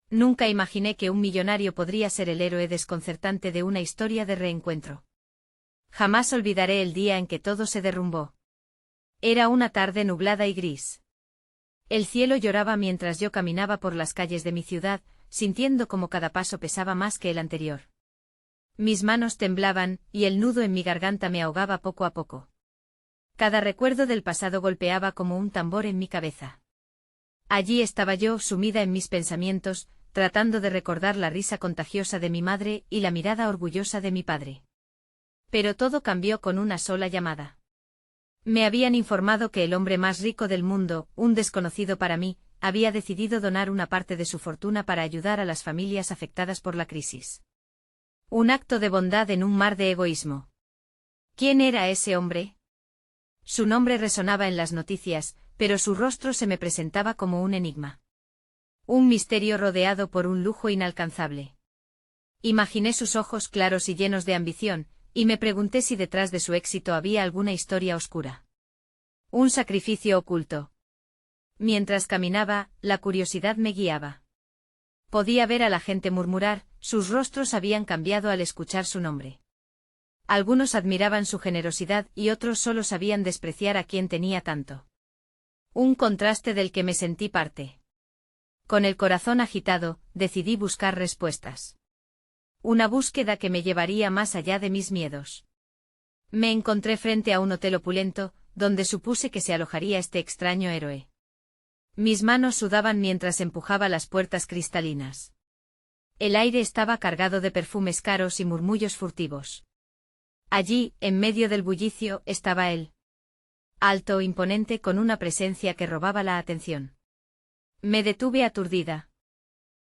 Nunca imaginé que un millonario podría ser el héroe desconcertante de una historia de reencuentro. Jamás olvidaré el día en que todo se derrumbó. Era una tarde nublada y gris. El cielo lloraba mientras yo caminaba por las calles de mi ciudad, sintiendo como cada paso pesaba más que el anterior. Mis manos temblaban, y el nudo en mi garganta me ahogaba poco a poco. Cada recuerdo del pasado golpeaba como un tambor en mi cabeza. Allí estaba yo, sumida en mis pensamientos, tratando de recordar la risa contagiosa de mi madre y la mirada orgullosa de mi padre. Pero todo cambió con una sola llamada. Me habían informado que el hombre más rico del mundo, un desconocido para mí, había decidido donar una parte de su fortuna para ayudar a las familias afectadas por la crisis. Un acto de bondad en un mar de egoísmo. ¿Quién era ese hombre? Su nombre resonaba en las noticias, pero su rostro se me presentaba como un enigma. Un misterio rodeado por un lujo inalcanzable. Imaginé sus ojos claros y llenos de ambición, y me pregunté si detrás de su éxito había alguna historia oscura. Un sacrificio oculto. Mientras caminaba, la curiosidad me guiaba. Podía ver a la gente murmurar, sus rostros habían cambiado al escuchar su nombre. Algunos admiraban su generosidad y otros solo sabían despreciar a quien tenía tanto. Un contraste del que me sentí parte. Con el corazón agitado, decidí buscar respuestas. Una búsqueda que me llevaría más allá de mis miedos. Me encontré frente a un hotel opulento, donde supuse que se alojaría este extraño héroe. Mis manos sudaban mientras empujaba las puertas cristalinas. El aire estaba cargado de perfumes caros y murmullos furtivos. Allí, en medio del bullicio, estaba él. Alto, imponente, con una presencia que robaba la atención. Me detuve aturdida.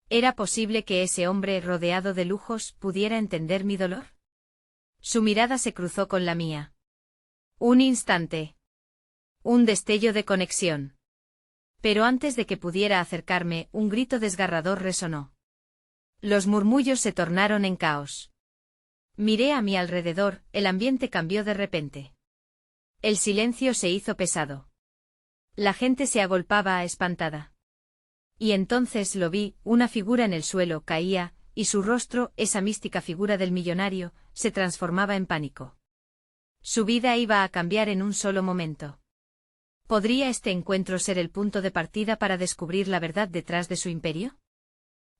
¿Era posible que ese hombre rodeado de lujos pudiera entender mi dolor? Su mirada se cruzó con la mía. Un instante. Un destello de conexión. Pero antes de que pudiera acercarme, un grito desgarrador resonó. Los murmullos se tornaron en caos. Miré a mi alrededor, el ambiente cambió de repente. El silencio se hizo pesado. La gente se agolpaba espantada. Y entonces lo vi, una figura en el suelo caía, y su rostro, esa mística figura del millonario, se transformaba en pánico. Su vida iba a cambiar en un solo momento. ¿Podría este encuentro ser el punto de partida para descubrir la verdad detrás de su imperio?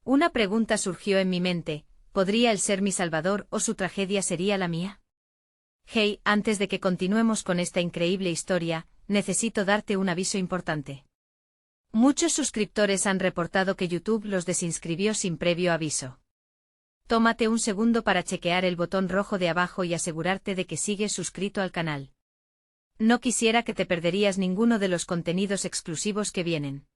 Una pregunta surgió en mi mente, ¿podría él ser mi salvador o su tragedia sería la mía? Hey, antes de que continuemos con esta increíble historia, necesito darte un aviso importante. Muchos suscriptores han reportado que YouTube los desinscribió sin previo aviso. Tómate un segundo para chequear el botón rojo de abajo y asegurarte de que sigues suscrito al canal. No quisiera que te perderías ninguno de los contenidos exclusivos que vienen.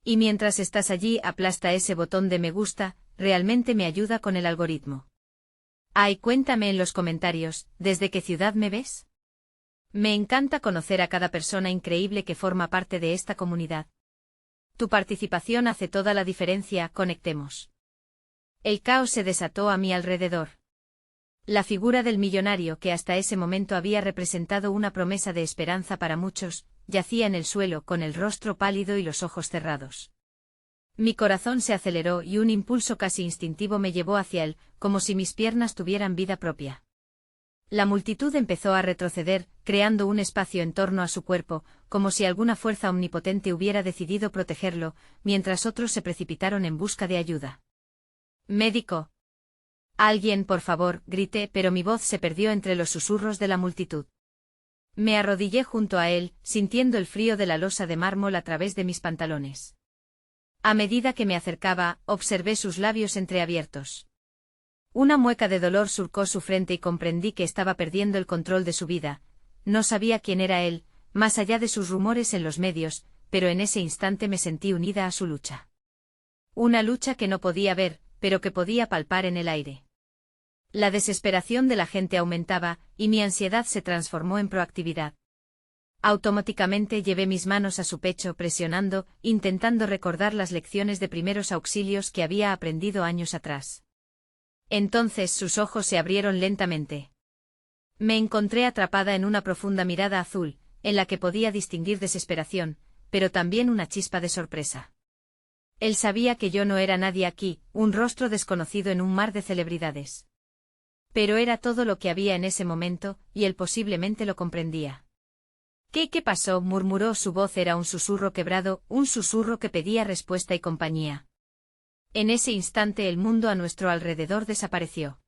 Y mientras estás allí, aplasta ese botón de me gusta, realmente me ayuda con el algoritmo. Ay, cuéntame en los comentarios, ¿desde qué ciudad me ves? Me encanta conocer a cada persona increíble que forma parte de esta comunidad. Tu participación hace toda la diferencia, conectemos. El caos se desató a mi alrededor. La figura del millonario que hasta ese momento había representado una promesa de esperanza para muchos, yacía en el suelo con el rostro pálido y los ojos cerrados. Mi corazón se aceleró y un impulso casi instintivo me llevó hacia él, como si mis piernas tuvieran vida propia. La multitud empezó a retroceder, creando un espacio en torno a su cuerpo, como si alguna fuerza omnipotente hubiera decidido protegerlo, mientras otros se precipitaron en busca de ayuda. «¡Médico! Alguien, por favor», grité, pero mi voz se perdió entre los susurros de la multitud. Me arrodillé junto a él, sintiendo el frío de la losa de mármol a través de mis pantalones. A medida que me acercaba, observé sus labios entreabiertos. Una mueca de dolor surcó su frente y comprendí que estaba perdiendo el control de su vida. No sabía quién era él, más allá de sus rumores en los medios, pero en ese instante me sentí unida a su lucha. Una lucha que no podía ver, pero que podía palpar en el aire. La desesperación de la gente aumentaba, y mi ansiedad se transformó en proactividad. Automáticamente llevé mis manos a su pecho presionando, intentando recordar las lecciones de primeros auxilios que había aprendido años atrás. Entonces sus ojos se abrieron lentamente. Me encontré atrapada en una profunda mirada azul, en la que podía distinguir desesperación, pero también una chispa de sorpresa. Él sabía que yo no era nadie aquí, un rostro desconocido en un mar de celebridades. Pero era todo lo que había en ese momento, y él posiblemente lo comprendía. ¿Qué pasó? Murmuró, su voz era un susurro quebrado, un susurro que pedía respuesta y compañía. En ese instante el mundo a nuestro alrededor desapareció.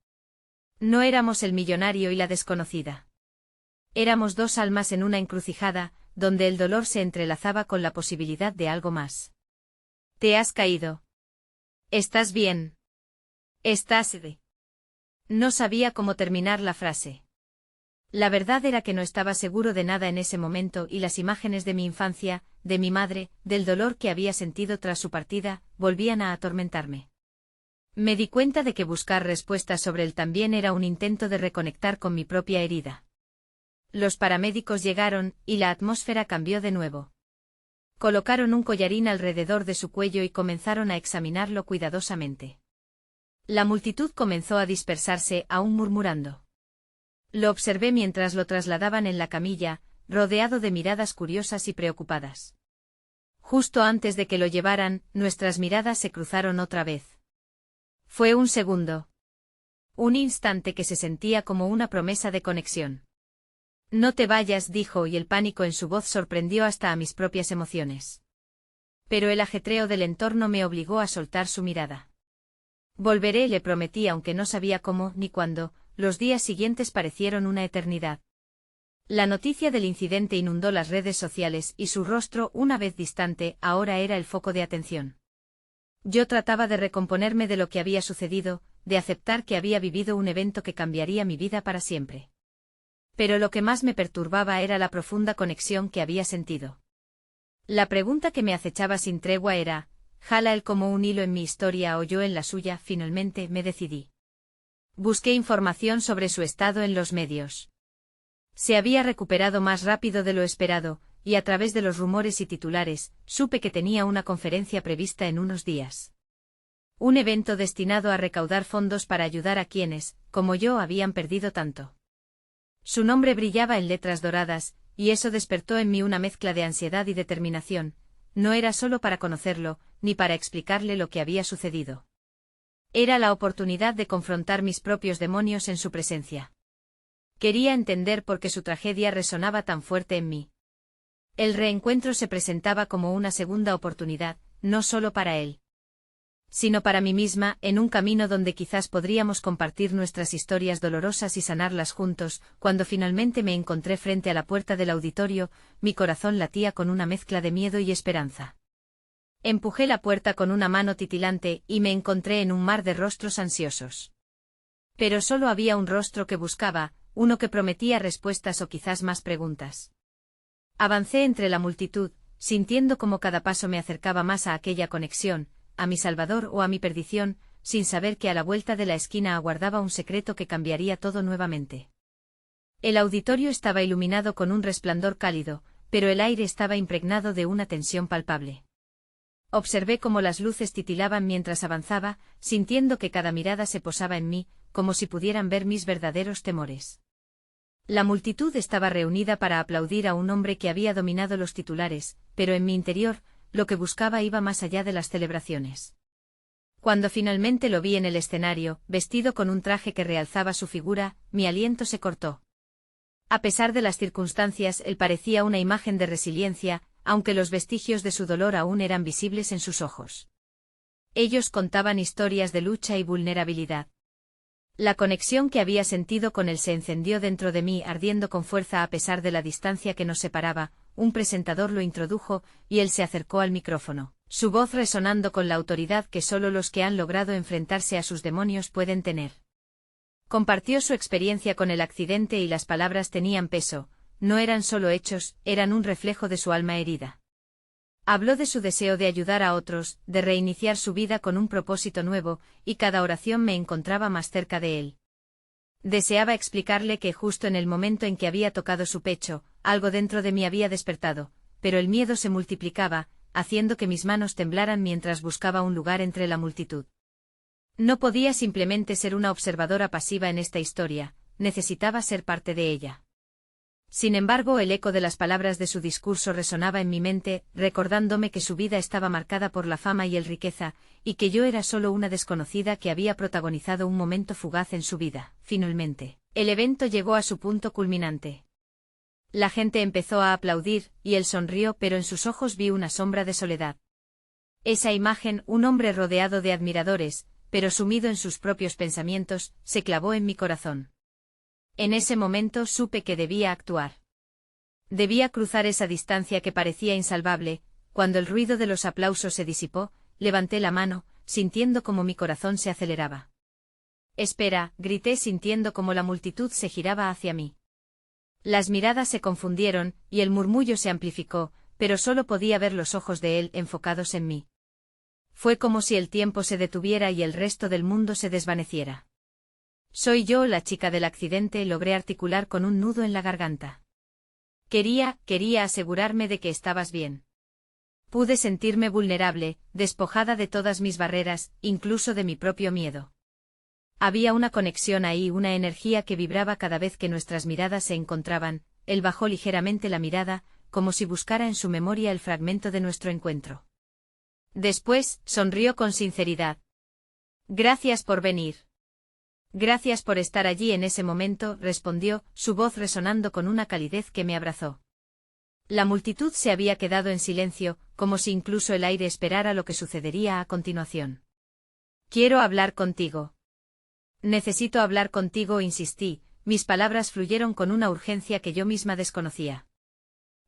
No éramos el millonario y la desconocida. Éramos dos almas en una encrucijada, donde el dolor se entrelazaba con la posibilidad de algo más. ¿Te has caído? ¿Estás bien? ¿Estás de? No sabía cómo terminar la frase. La verdad era que no estaba seguro de nada en ese momento y las imágenes de mi infancia, de mi madre, del dolor que había sentido tras su partida, volvían a atormentarme. Me di cuenta de que buscar respuestas sobre él también era un intento de reconectar con mi propia herida. Los paramédicos llegaron, y la atmósfera cambió de nuevo. Colocaron un collarín alrededor de su cuello y comenzaron a examinarlo cuidadosamente. La multitud comenzó a dispersarse, aún murmurando. Lo observé mientras lo trasladaban en la camilla, rodeado de miradas curiosas y preocupadas. Justo antes de que lo llevaran, nuestras miradas se cruzaron otra vez. Fue un segundo. Un instante que se sentía como una promesa de conexión. No te vayas, dijo, y el pánico en su voz sorprendió hasta a mis propias emociones. Pero el ajetreo del entorno me obligó a soltar su mirada. Volveré, le prometí, aunque no sabía cómo ni cuándo. Los días siguientes parecieron una eternidad. La noticia del incidente inundó las redes sociales y su rostro, una vez distante, ahora era el foco de atención. Yo trataba de recomponerme de lo que había sucedido, de aceptar que había vivido un evento que cambiaría mi vida para siempre. Pero lo que más me perturbaba era la profunda conexión que había sentido. La pregunta que me acechaba sin tregua era, ¿jala él como un hilo en mi historia o yo en la suya? Finalmente me decidí. Busqué información sobre su estado en los medios. Se había recuperado más rápido de lo esperado, y a través de los rumores y titulares, supe que tenía una conferencia prevista en unos días. Un evento destinado a recaudar fondos para ayudar a quienes, como yo, habían perdido tanto. Su nombre brillaba en letras doradas, y eso despertó en mí una mezcla de ansiedad y determinación. No era solo para conocerlo, ni para explicarle lo que había sucedido. Era la oportunidad de confrontar mis propios demonios en su presencia. Quería entender por qué su tragedia resonaba tan fuerte en mí. El reencuentro se presentaba como una segunda oportunidad, no solo para él, sino para mí misma, en un camino donde quizás podríamos compartir nuestras historias dolorosas y sanarlas juntos. Cuando finalmente me encontré frente a la puerta del auditorio, mi corazón latía con una mezcla de miedo y esperanza. Empujé la puerta con una mano titilante y me encontré en un mar de rostros ansiosos. Pero solo había un rostro que buscaba, uno que prometía respuestas o quizás más preguntas. Avancé entre la multitud, sintiendo como cada paso me acercaba más a aquella conexión, a mi Salvador o a mi perdición, sin saber que a la vuelta de la esquina aguardaba un secreto que cambiaría todo nuevamente. El auditorio estaba iluminado con un resplandor cálido, pero el aire estaba impregnado de una tensión palpable. Observé cómo las luces titilaban mientras avanzaba, sintiendo que cada mirada se posaba en mí, como si pudieran ver mis verdaderos temores. La multitud estaba reunida para aplaudir a un hombre que había dominado los titulares, pero en mi interior, lo que buscaba iba más allá de las celebraciones. Cuando finalmente lo vi en el escenario, vestido con un traje que realzaba su figura, mi aliento se cortó. A pesar de las circunstancias, él parecía una imagen de resiliencia, aunque los vestigios de su dolor aún eran visibles en sus ojos. Ellos contaban historias de lucha y vulnerabilidad. La conexión que había sentido con él se encendió dentro de mí, ardiendo con fuerza a pesar de la distancia que nos separaba. Un presentador lo introdujo, y él se acercó al micrófono, su voz resonando con la autoridad que solo los que han logrado enfrentarse a sus demonios pueden tener. Compartió su experiencia con el accidente y las palabras tenían peso, no eran solo hechos, eran un reflejo de su alma herida. Habló de su deseo de ayudar a otros, de reiniciar su vida con un propósito nuevo, y cada oración me encontraba más cerca de él. Deseaba explicarle que justo en el momento en que había tocado su pecho, algo dentro de mí había despertado, pero el miedo se multiplicaba, haciendo que mis manos temblaran mientras buscaba un lugar entre la multitud. No podía simplemente ser una observadora pasiva en esta historia, necesitaba ser parte de ella. Sin embargo, el eco de las palabras de su discurso resonaba en mi mente, recordándome que su vida estaba marcada por la fama y el riqueza, y que yo era solo una desconocida que había protagonizado un momento fugaz en su vida. Finalmente, el evento llegó a su punto culminante. La gente empezó a aplaudir, y él sonrió, pero en sus ojos vi una sombra de soledad. Esa imagen, un hombre rodeado de admiradores, pero sumido en sus propios pensamientos, se clavó en mi corazón. En ese momento supe que debía actuar. Debía cruzar esa distancia que parecía insalvable. Cuando el ruido de los aplausos se disipó, levanté la mano, sintiendo como mi corazón se aceleraba. «Espera», grité sintiendo como la multitud se giraba hacia mí. Las miradas se confundieron, y el murmullo se amplificó, pero solo podía ver los ojos de él enfocados en mí. Fue como si el tiempo se detuviera y el resto del mundo se desvaneciera. «Soy yo, la chica del accidente», logré articular con un nudo en la garganta. Quería asegurarme de que estabas bien. Pude sentirme vulnerable, despojada de todas mis barreras, incluso de mi propio miedo. Había una conexión ahí, una energía que vibraba cada vez que nuestras miradas se encontraban. Él bajó ligeramente la mirada, como si buscara en su memoria el fragmento de nuestro encuentro. Después, sonrió con sinceridad. «Gracias por venir». «Gracias por estar allí en ese momento», respondió, su voz resonando con una calidez que me abrazó. La multitud se había quedado en silencio, como si incluso el aire esperara lo que sucedería a continuación. «Quiero hablar contigo». «Necesito hablar contigo», insistí, mis palabras fluyeron con una urgencia que yo misma desconocía.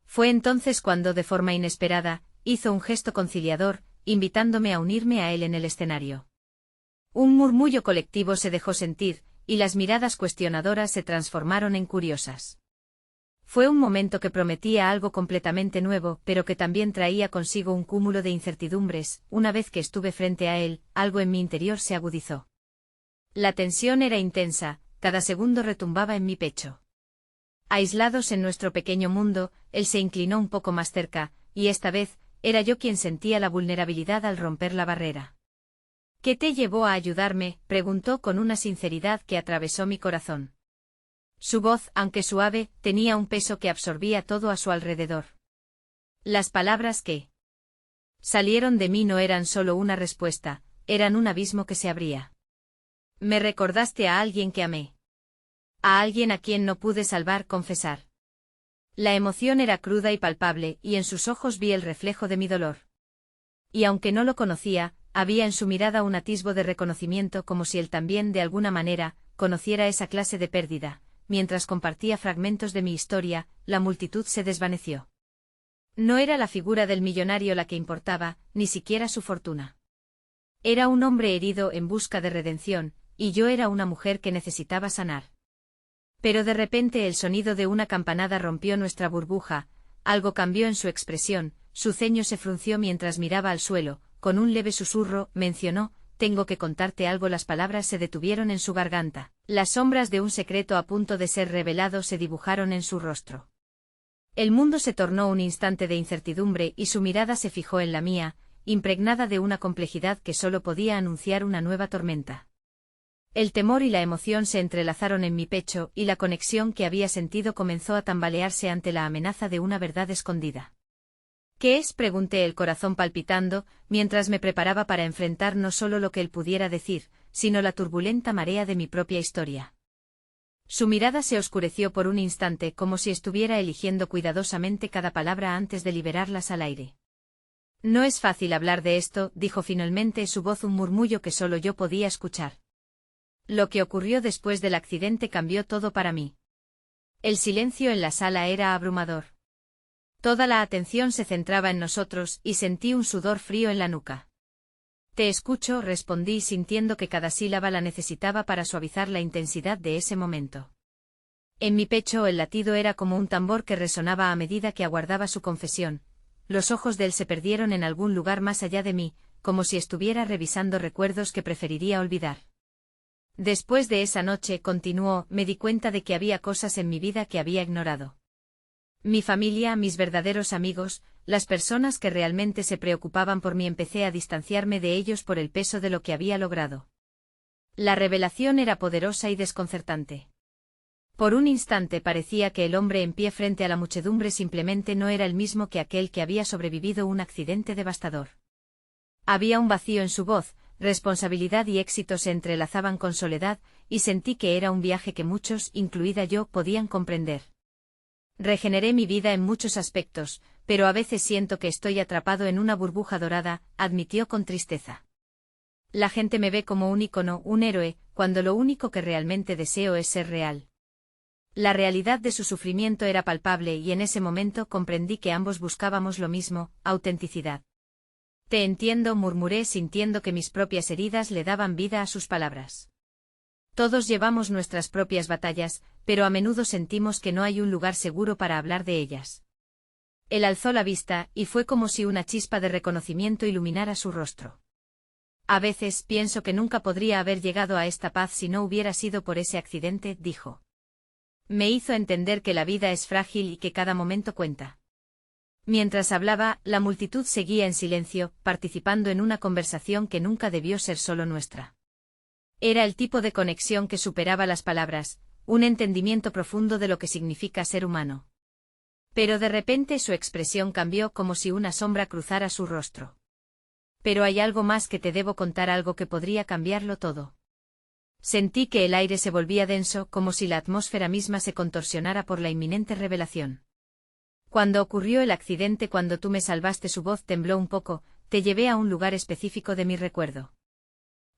Fue entonces cuando, de forma inesperada, hizo un gesto conciliador, invitándome a unirme a él en el escenario. Un murmullo colectivo se dejó sentir, y las miradas cuestionadoras se transformaron en curiosas. Fue un momento que prometía algo completamente nuevo, pero que también traía consigo un cúmulo de incertidumbres. Una vez que estuve frente a él, algo en mi interior se agudizó. La tensión era intensa, cada segundo retumbaba en mi pecho. Aislados en nuestro pequeño mundo, él se inclinó un poco más cerca, y esta vez, era yo quien sentía la vulnerabilidad al romper la barrera. «¿Qué te llevó a ayudarme?», preguntó con una sinceridad que atravesó mi corazón. Su voz, aunque suave, tenía un peso que absorbía todo a su alrededor. Las palabras que salieron de mí no eran solo una respuesta, eran un abismo que se abría. «Me recordaste a alguien que amé. A alguien a quien no pude salvar», confesar. La emoción era cruda y palpable, y en sus ojos vi el reflejo de mi dolor. Y aunque no lo conocía, había en su mirada un atisbo de reconocimiento, como si él también, de alguna manera, conociera esa clase de pérdida. Mientras compartía fragmentos de mi historia, la multitud se desvaneció. No era la figura del millonario la que importaba, ni siquiera su fortuna. Era un hombre herido en busca de redención, y yo era una mujer que necesitaba sanar. Pero de repente el sonido de una campanada rompió nuestra burbuja, algo cambió en su expresión, su ceño se frunció mientras miraba al suelo, con un leve susurro, mencionó: «Tengo que contarte algo». Las palabras se detuvieron en su garganta, las sombras de un secreto a punto de ser revelado se dibujaron en su rostro. El mundo se tornó un instante de incertidumbre y su mirada se fijó en la mía, impregnada de una complejidad que solo podía anunciar una nueva tormenta. El temor y la emoción se entrelazaron en mi pecho y la conexión que había sentido comenzó a tambalearse ante la amenaza de una verdad escondida. «¿Qué es?», pregunté, el corazón palpitando, mientras me preparaba para enfrentar no solo lo que él pudiera decir, sino la turbulenta marea de mi propia historia. Su mirada se oscureció por un instante, como si estuviera eligiendo cuidadosamente cada palabra antes de liberarlas al aire. «No es fácil hablar de esto», dijo finalmente, su voz un murmullo que solo yo podía escuchar. Lo que ocurrió después del accidente cambió todo para mí. El silencio en la sala era abrumador. Toda la atención se centraba en nosotros y sentí un sudor frío en la nuca. «Te escucho», respondí sintiendo que cada sílaba la necesitaba para suavizar la intensidad de ese momento. En mi pecho el latido era como un tambor que resonaba a medida que aguardaba su confesión. Los ojos de él se perdieron en algún lugar más allá de mí, como si estuviera revisando recuerdos que preferiría olvidar. «Después de esa noche», continuó, «me di cuenta de que había cosas en mi vida que había ignorado. Mi familia, mis verdaderos amigos, las personas que realmente se preocupaban por mí. Empecé a distanciarme de ellos por el peso de lo que había logrado. La revelación era poderosa y desconcertante. Por un instante parecía que el hombre en pie frente a la muchedumbre simplemente no era el mismo que aquel que había sobrevivido un accidente devastador. Había un vacío en su voz, responsabilidad y éxito se entrelazaban con soledad, y sentí que era un viaje que muchos, incluida yo, podían comprender. Regeneré mi vida en muchos aspectos, pero a veces siento que estoy atrapado en una burbuja dorada, admitió con tristeza. La gente me ve como un ícono, un héroe, cuando lo único que realmente deseo es ser real. La realidad de su sufrimiento era palpable y en ese momento comprendí que ambos buscábamos lo mismo, autenticidad. Te entiendo, murmuré sintiendo que mis propias heridas le daban vida a sus palabras. Todos llevamos nuestras propias batallas, pero a menudo sentimos que no hay un lugar seguro para hablar de ellas. Él alzó la vista, y fue como si una chispa de reconocimiento iluminara su rostro. A veces pienso que nunca podría haber llegado a esta paz si no hubiera sido por ese accidente, dijo. Me hizo entender que la vida es frágil y que cada momento cuenta. Mientras hablaba, la multitud seguía en silencio, participando en una conversación que nunca debió ser solo nuestra. Era el tipo de conexión que superaba las palabras, un entendimiento profundo de lo que significa ser humano. Pero de repente su expresión cambió como si una sombra cruzara su rostro. Pero hay algo más que te debo contar, algo que podría cambiarlo todo. Sentí que el aire se volvía denso, como si la atmósfera misma se contorsionara por la inminente revelación. Cuando ocurrió el accidente, cuando tú me salvaste, su voz tembló un poco, te llevé a un lugar específico de mi recuerdo.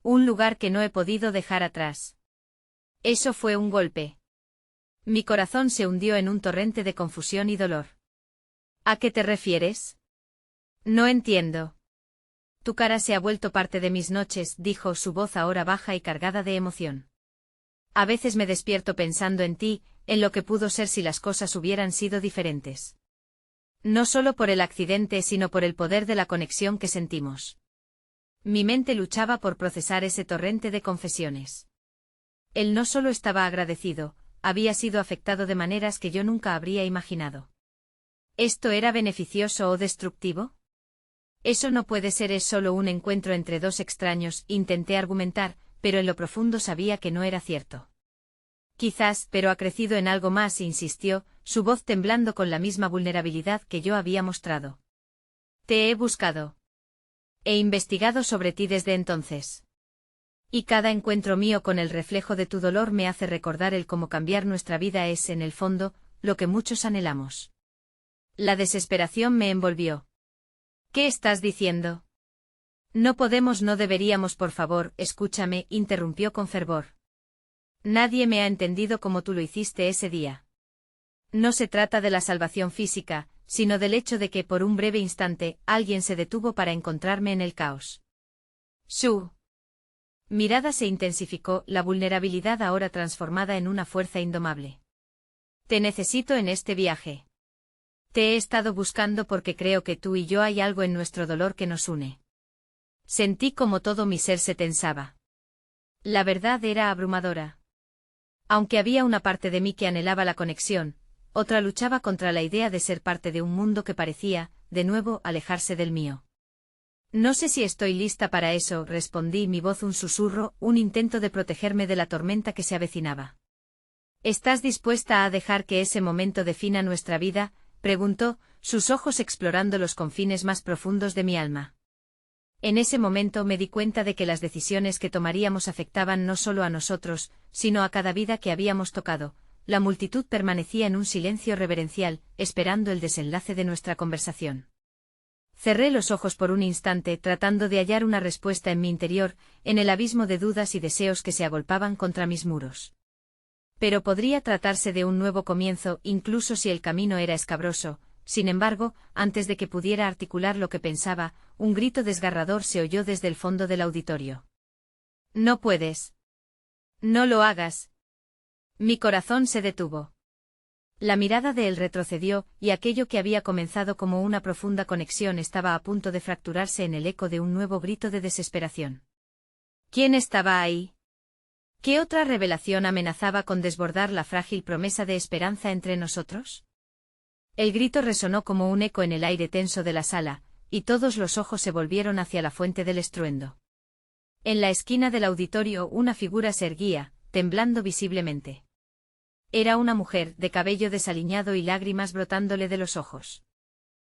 Un lugar que no he podido dejar atrás. Eso fue un golpe. Mi corazón se hundió en un torrente de confusión y dolor. ¿A qué te refieres? No entiendo. Tu cara se ha vuelto parte de mis noches, dijo, su voz ahora baja y cargada de emoción. A veces me despierto pensando en ti, en lo que pudo ser si las cosas hubieran sido diferentes. No solo por el accidente, sino por el poder de la conexión que sentimos. Mi mente luchaba por procesar ese torrente de confesiones. Él no solo estaba agradecido, había sido afectado de maneras que yo nunca habría imaginado. ¿Esto era beneficioso o destructivo? Eso no puede ser, es solo un encuentro entre dos extraños, intenté argumentar, pero en lo profundo sabía que no era cierto. Quizás, pero ha crecido en algo más, insistió, su voz temblando con la misma vulnerabilidad que yo había mostrado. Te he buscado. He investigado sobre ti desde entonces. Y cada encuentro mío con el reflejo de tu dolor me hace recordar el cómo cambiar nuestra vida es, en el fondo, lo que muchos anhelamos. La desesperación me envolvió. ¿Qué estás diciendo? No podemos, no deberíamos, por favor, escúchame, interrumpió con fervor. Nadie me ha entendido como tú lo hiciste ese día. No se trata de la salvación física, sino del hecho de que por un breve instante, alguien se detuvo para encontrarme en el caos. Su mirada se intensificó, la vulnerabilidad ahora transformada en una fuerza indomable. Te necesito en este viaje. Te he estado buscando porque creo que tú y yo hay algo en nuestro dolor que nos une. Sentí como todo mi ser se tensaba. La verdad era abrumadora. Aunque había una parte de mí que anhelaba la conexión, otra luchaba contra la idea de ser parte de un mundo que parecía, de nuevo, alejarse del mío. No sé si estoy lista para eso, respondí, mi voz un susurro, un intento de protegerme de la tormenta que se avecinaba. ¿Estás dispuesta a dejar que ese momento defina nuestra vida?, preguntó, sus ojos explorando los confines más profundos de mi alma. En ese momento me di cuenta de que las decisiones que tomaríamos afectaban no solo a nosotros, sino a cada vida que habíamos tocado. La multitud permanecía en un silencio reverencial, esperando el desenlace de nuestra conversación. Cerré los ojos por un instante, tratando de hallar una respuesta en mi interior, en el abismo de dudas y deseos que se agolpaban contra mis muros. Pero podría tratarse de un nuevo comienzo, incluso si el camino era escabroso. Sin embargo, antes de que pudiera articular lo que pensaba, un grito desgarrador se oyó desde el fondo del auditorio. No puedes. No lo hagas. Mi corazón se detuvo. La mirada de él retrocedió, y aquello que había comenzado como una profunda conexión estaba a punto de fracturarse en el eco de un nuevo grito de desesperación. ¿Quién estaba ahí? ¿Qué otra revelación amenazaba con desbordar la frágil promesa de esperanza entre nosotros? El grito resonó como un eco en el aire tenso de la sala, y todos los ojos se volvieron hacia la fuente del estruendo. En la esquina del auditorio una figura se erguía, temblando visiblemente. Era una mujer, de cabello desaliñado y lágrimas brotándole de los ojos.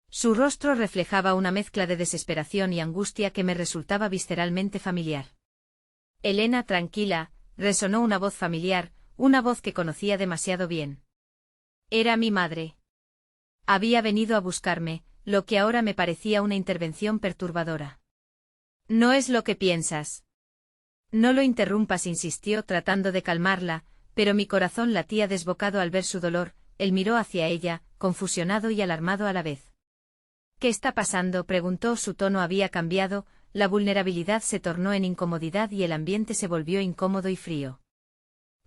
Su rostro reflejaba una mezcla de desesperación y angustia que me resultaba visceralmente familiar. Elena, tranquila, resonó una voz familiar, una voz que conocía demasiado bien. Era mi madre. Había venido a buscarme, lo que ahora me parecía una intervención perturbadora. No es lo que piensas. No lo interrumpas, insistió tratando de calmarla, pero mi corazón latía desbocado al ver su dolor. Él miró hacia ella, confusionado y alarmado a la vez. ¿Qué está pasando?, preguntó. Su tono había cambiado, la vulnerabilidad se tornó en incomodidad y el ambiente se volvió incómodo y frío.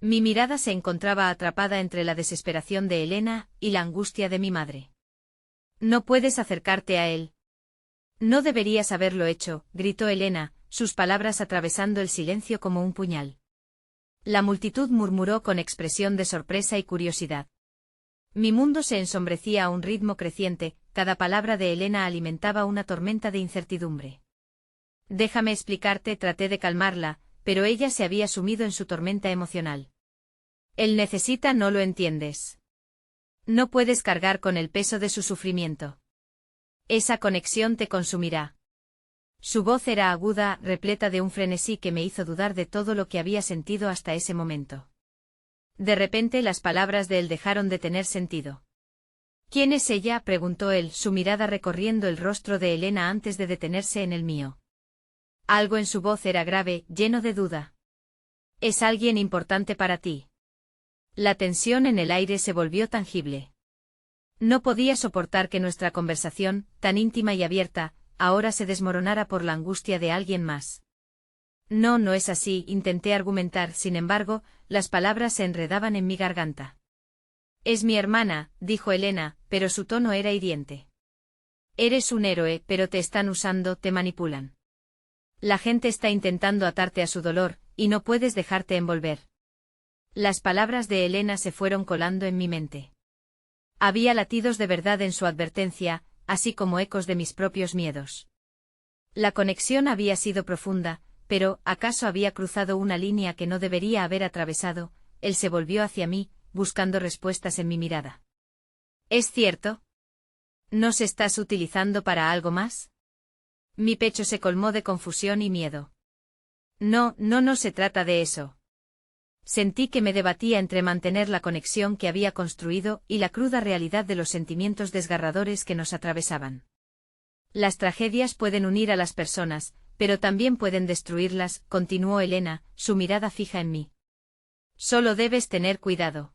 Mi mirada se encontraba atrapada entre la desesperación de Elena y la angustia de mi madre. No puedes acercarte a él. No deberías haberlo hecho, gritó Elena, sus palabras atravesando el silencio como un puñal. La multitud murmuró con expresión de sorpresa y curiosidad. Mi mundo se ensombrecía a un ritmo creciente, cada palabra de Elena alimentaba una tormenta de incertidumbre. Déjame explicarte, traté de calmarla, pero ella se había sumido en su tormenta emocional. Él necesita, no lo entiendes. No puedes cargar con el peso de su sufrimiento. Esa conexión te consumirá. Su voz era aguda, repleta de un frenesí que me hizo dudar de todo lo que había sentido hasta ese momento. De repente las palabras de él dejaron de tener sentido. ¿Quién es ella?, preguntó él, su mirada recorriendo el rostro de Elena antes de detenerse en el mío. Algo en su voz era grave, lleno de duda. ¿Es alguien importante para ti? La tensión en el aire se volvió tangible. No podía soportar que nuestra conversación, tan íntima y abierta, ahora se desmoronara por la angustia de alguien más. No, no es así, intenté argumentar, sin embargo, las palabras se enredaban en mi garganta. Es mi hermana, dijo Elena, pero su tono era hiriente. Eres un héroe, pero te están usando, te manipulan. La gente está intentando atarte a su dolor, y no puedes dejarte envolver. Las palabras de Elena se fueron colando en mi mente. Había latidos de verdad en su advertencia, así como ecos de mis propios miedos. La conexión había sido profunda, pero, ¿acaso había cruzado una línea que no debería haber atravesado? Él se volvió hacia mí, buscando respuestas en mi mirada. ¿Es cierto? ¿Nos estás utilizando para algo más? Mi pecho se colmó de confusión y miedo. No se trata de eso. Sentí que me debatía entre mantener la conexión que había construido y la cruda realidad de los sentimientos desgarradores que nos atravesaban. Las tragedias pueden unir a las personas, pero también pueden destruirlas, continuó Elena, su mirada fija en mí. Solo debes tener cuidado.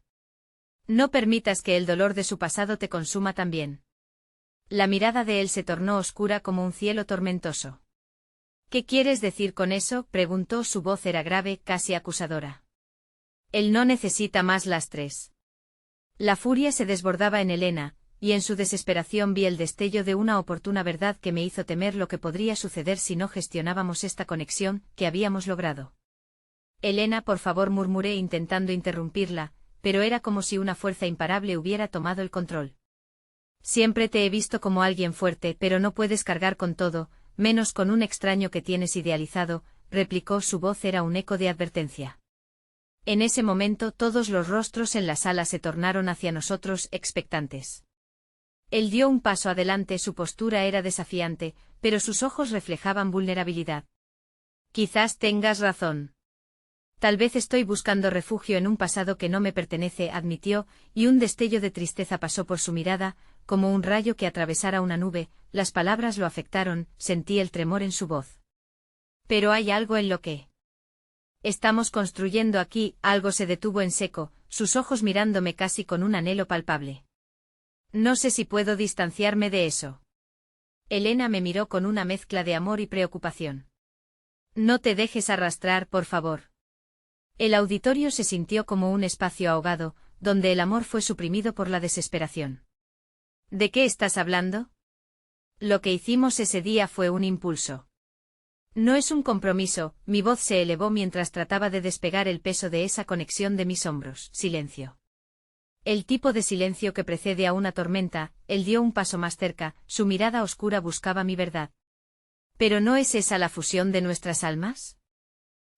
No permitas que el dolor de su pasado te consuma también. La mirada de él se tornó oscura como un cielo tormentoso. ¿Qué quieres decir con eso?, preguntó, su voz era grave, casi acusadora. Él no necesita más lastres. La furia se desbordaba en Elena, y en su desesperación vi el destello de una oportuna verdad que me hizo temer lo que podría suceder si no gestionábamos esta conexión que habíamos logrado. Elena, por favor, murmuré intentando interrumpirla, pero era como si una fuerza imparable hubiera tomado el control. Siempre te he visto como alguien fuerte, pero no puedes cargar con todo, menos con un extraño que tienes idealizado, replicó, su voz era un eco de advertencia. En ese momento todos los rostros en la sala se tornaron hacia nosotros, expectantes. Él dio un paso adelante, su postura era desafiante, pero sus ojos reflejaban vulnerabilidad. Quizás tengas razón. Tal vez estoy buscando refugio en un pasado que no me pertenece, admitió, y un destello de tristeza pasó por su mirada, como un rayo que atravesara una nube. Las palabras lo afectaron, sentí el tremor en su voz. Pero hay algo en lo que estamos construyendo aquí. Algo se detuvo en seco, sus ojos mirándome casi con un anhelo palpable. No sé si puedo distanciarme de eso. Elena me miró con una mezcla de amor y preocupación. No te dejes arrastrar, por favor. El auditorio se sintió como un espacio ahogado, donde el amor fue suprimido por la desesperación. ¿De qué estás hablando? Lo que hicimos ese día fue un impulso. No es un compromiso. Mi voz se elevó mientras trataba de despegar el peso de esa conexión de mis hombros. Silencio. El tipo de silencio que precede a una tormenta. Él dio un paso más cerca, su mirada oscura buscaba mi verdad. ¿Pero no es esa la fusión de nuestras almas?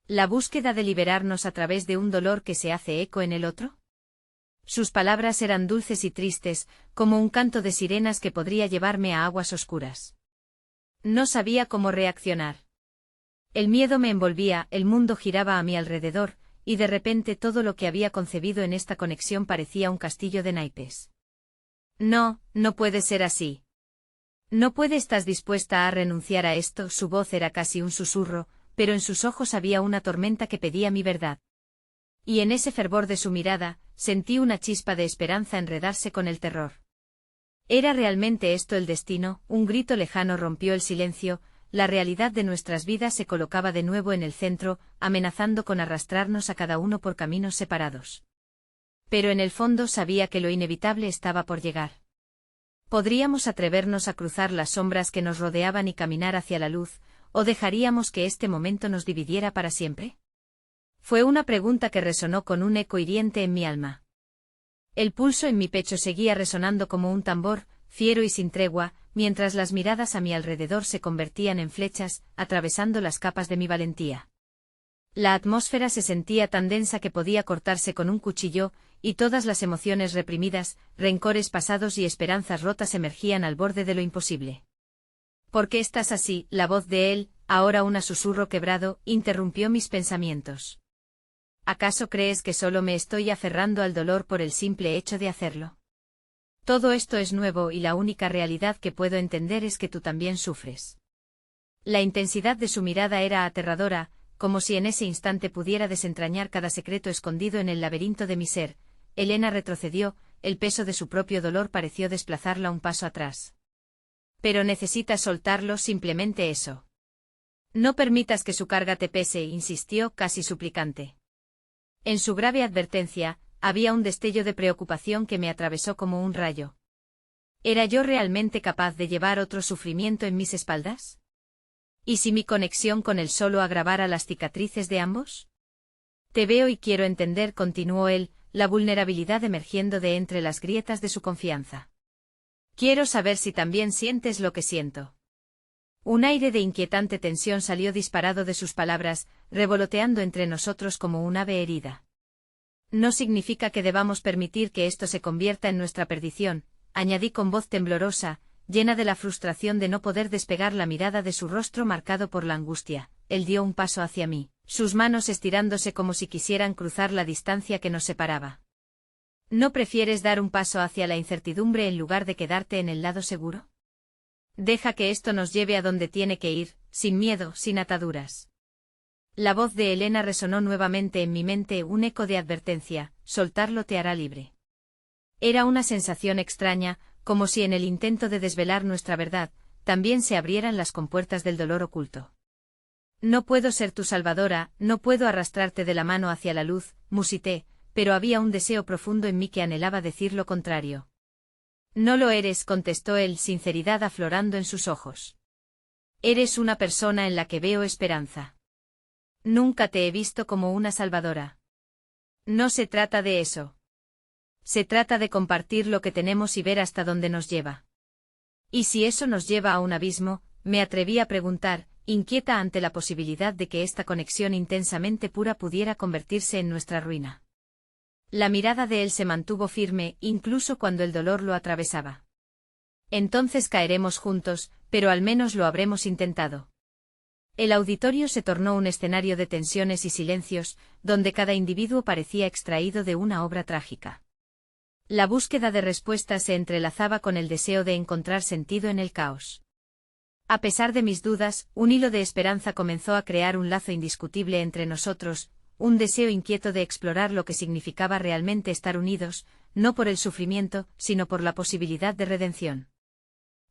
¿La búsqueda de liberarnos a través de un dolor que se hace eco en el otro? Sus palabras eran dulces y tristes, como un canto de sirenas que podría llevarme a aguas oscuras. No sabía cómo reaccionar. El miedo me envolvía, el mundo giraba a mi alrededor, y de repente todo lo que había concebido en esta conexión parecía un castillo de naipes. No, no puede ser así. No puede, ¿estás dispuesta a renunciar a esto? Su voz era casi un susurro, pero en sus ojos había una tormenta que pedía mi verdad. Y en ese fervor de su mirada, sentí una chispa de esperanza enredarse con el terror. ¿Era realmente esto el destino? Un grito lejano rompió el silencio, la realidad de nuestras vidas se colocaba de nuevo en el centro, amenazando con arrastrarnos a cada uno por caminos separados. Pero en el fondo sabía que lo inevitable estaba por llegar. ¿Podríamos atrevernos a cruzar las sombras que nos rodeaban y caminar hacia la luz, o dejaríamos que este momento nos dividiera para siempre? Fue una pregunta que resonó con un eco hiriente en mi alma. El pulso en mi pecho seguía resonando como un tambor, fiero y sin tregua, mientras las miradas a mi alrededor se convertían en flechas, atravesando las capas de mi valentía. La atmósfera se sentía tan densa que podía cortarse con un cuchillo, y todas las emociones reprimidas, rencores pasados y esperanzas rotas emergían al borde de lo imposible. ¿Por qué estás así? La voz de él, ahora un susurro quebrado, interrumpió mis pensamientos. ¿Acaso crees que solo me estoy aferrando al dolor por el simple hecho de hacerlo? Todo esto es nuevo y la única realidad que puedo entender es que tú también sufres. La intensidad de su mirada era aterradora, como si en ese instante pudiera desentrañar cada secreto escondido en el laberinto de mi ser. Elena retrocedió, el peso de su propio dolor pareció desplazarla un paso atrás. Pero necesitas soltarlo, simplemente eso. No permitas que su carga te pese, insistió, casi suplicante. En su grave advertencia, había un destello de preocupación que me atravesó como un rayo. ¿Era yo realmente capaz de llevar otro sufrimiento en mis espaldas? ¿Y si mi conexión con él solo agravara las cicatrices de ambos? Te veo y quiero entender, continuó él, la vulnerabilidad emergiendo de entre las grietas de su confianza. Quiero saber si también sientes lo que siento. Un aire de inquietante tensión salió disparado de sus palabras, revoloteando entre nosotros como un ave herida. No significa que debamos permitir que esto se convierta en nuestra perdición, añadí con voz temblorosa, llena de la frustración de no poder despegar la mirada de su rostro marcado por la angustia. Él dio un paso hacia mí, sus manos estirándose como si quisieran cruzar la distancia que nos separaba. ¿No prefieres dar un paso hacia la incertidumbre en lugar de quedarte en el lado seguro? Deja que esto nos lleve a donde tiene que ir, sin miedo, sin ataduras. La voz de Elena resonó nuevamente en mi mente, un eco de advertencia: soltarlo te hará libre. Era una sensación extraña, como si en el intento de desvelar nuestra verdad, también se abrieran las compuertas del dolor oculto. No puedo ser tu salvadora, no puedo arrastrarte de la mano hacia la luz, musité, pero había un deseo profundo en mí que anhelaba decir lo contrario. No lo eres, contestó él, sinceridad aflorando en sus ojos. Eres una persona en la que veo esperanza. Nunca te he visto como una salvadora. No se trata de eso. Se trata de compartir lo que tenemos y ver hasta dónde nos lleva. ¿Y si eso nos lleva a un abismo?, me atreví a preguntar, inquieta ante la posibilidad de que esta conexión intensamente pura pudiera convertirse en nuestra ruina. La mirada de él se mantuvo firme, incluso cuando el dolor lo atravesaba. Entonces caeremos juntos, pero al menos lo habremos intentado. El auditorio se tornó un escenario de tensiones y silencios, donde cada individuo parecía extraído de una obra trágica. La búsqueda de respuestas se entrelazaba con el deseo de encontrar sentido en el caos. A pesar de mis dudas, un hilo de esperanza comenzó a crear un lazo indiscutible entre nosotros, un deseo inquieto de explorar lo que significaba realmente estar unidos, no por el sufrimiento, sino por la posibilidad de redención.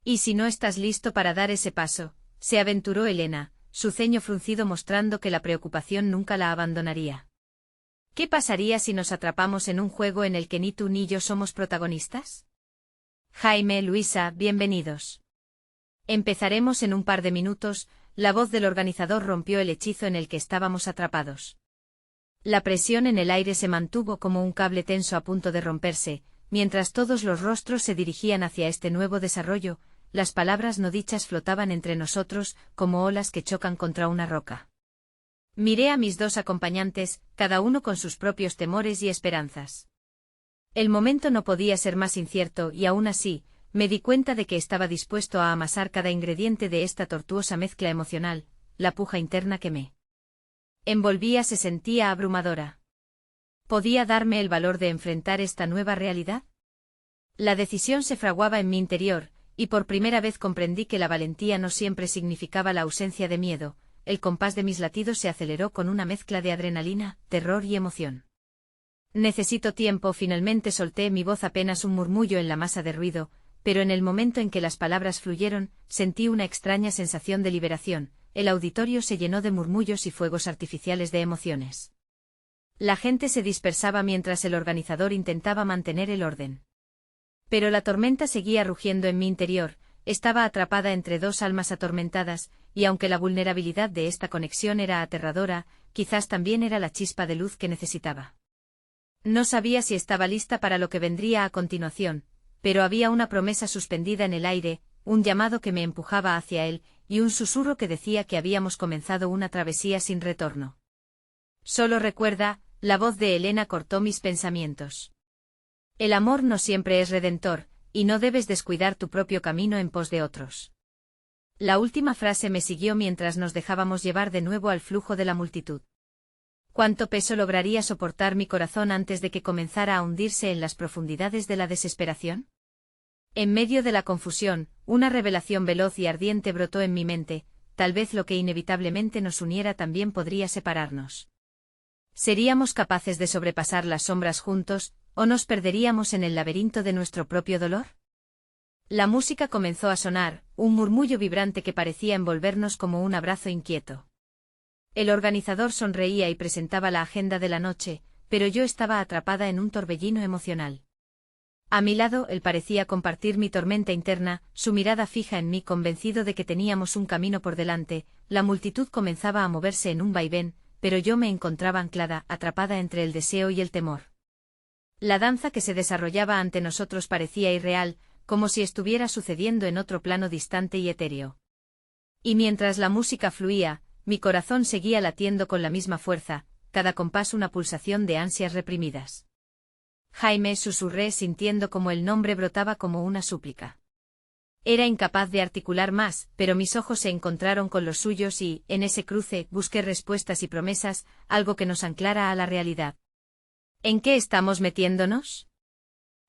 ¿Y si no estás listo para dar ese paso?, se aventuró Elena, su ceño fruncido mostrando que la preocupación nunca la abandonaría. ¿Qué pasaría si nos atrapamos en un juego en el que ni tú ni yo somos protagonistas? Jaime, Luisa, bienvenidos. Empezaremos en un par de minutos. La voz del organizador rompió el hechizo en el que estábamos atrapados. La presión en el aire se mantuvo como un cable tenso a punto de romperse, mientras todos los rostros se dirigían hacia este nuevo desarrollo. Las palabras no dichas flotaban entre nosotros, como olas que chocan contra una roca. Miré a mis dos acompañantes, cada uno con sus propios temores y esperanzas. El momento no podía ser más incierto y aún así, me di cuenta de que estaba dispuesto a amasar cada ingrediente de esta tortuosa mezcla emocional, la puja interna que me envolvía se sentía abrumadora. ¿Podía darme el valor de enfrentar esta nueva realidad? La decisión se fraguaba en mi interior, y por primera vez comprendí que la valentía no siempre significaba la ausencia de miedo. El compás de mis latidos se aceleró con una mezcla de adrenalina, terror y emoción. Necesito tiempo, finalmente solté mi voz apenas un murmullo en la masa de ruido, pero en el momento en que las palabras fluyeron, sentí una extraña sensación de liberación. El auditorio se llenó de murmullos y fuegos artificiales de emociones. La gente se dispersaba mientras el organizador intentaba mantener el orden. Pero la tormenta seguía rugiendo en mi interior, estaba atrapada entre dos almas atormentadas, y aunque la vulnerabilidad de esta conexión era aterradora, quizás también era la chispa de luz que necesitaba. No sabía si estaba lista para lo que vendría a continuación, pero había una promesa suspendida en el aire, un llamado que me empujaba hacia él, y un susurro que decía que habíamos comenzado una travesía sin retorno. Solo recuerda, la voz de Elena cortó mis pensamientos. El amor no siempre es redentor, y no debes descuidar tu propio camino en pos de otros. La última frase me siguió mientras nos dejábamos llevar de nuevo al flujo de la multitud. ¿Cuánto peso lograría soportar mi corazón antes de que comenzara a hundirse en las profundidades de la desesperación? En medio de la confusión, una revelación veloz y ardiente brotó en mi mente, tal vez lo que inevitablemente nos uniera también podría separarnos. ¿Seríamos capaces de sobrepasar las sombras juntos, o nos perderíamos en el laberinto de nuestro propio dolor? La música comenzó a sonar, un murmullo vibrante que parecía envolvernos como un abrazo inquieto. El organizador sonreía y presentaba la agenda de la noche, pero yo estaba atrapada en un torbellino emocional. A mi lado, él parecía compartir mi tormenta interna, su mirada fija en mí convencido de que teníamos un camino por delante. La multitud comenzaba a moverse en un vaivén, pero yo me encontraba anclada, atrapada entre el deseo y el temor. La danza que se desarrollaba ante nosotros parecía irreal, como si estuviera sucediendo en otro plano distante y etéreo. Y mientras la música fluía, mi corazón seguía latiendo con la misma fuerza, cada compás una pulsación de ansias reprimidas. Jaime, susurré sintiendo como el nombre brotaba como una súplica. Era incapaz de articular más, pero mis ojos se encontraron con los suyos y, en ese cruce, busqué respuestas y promesas, algo que nos anclara a la realidad. ¿En qué estamos metiéndonos?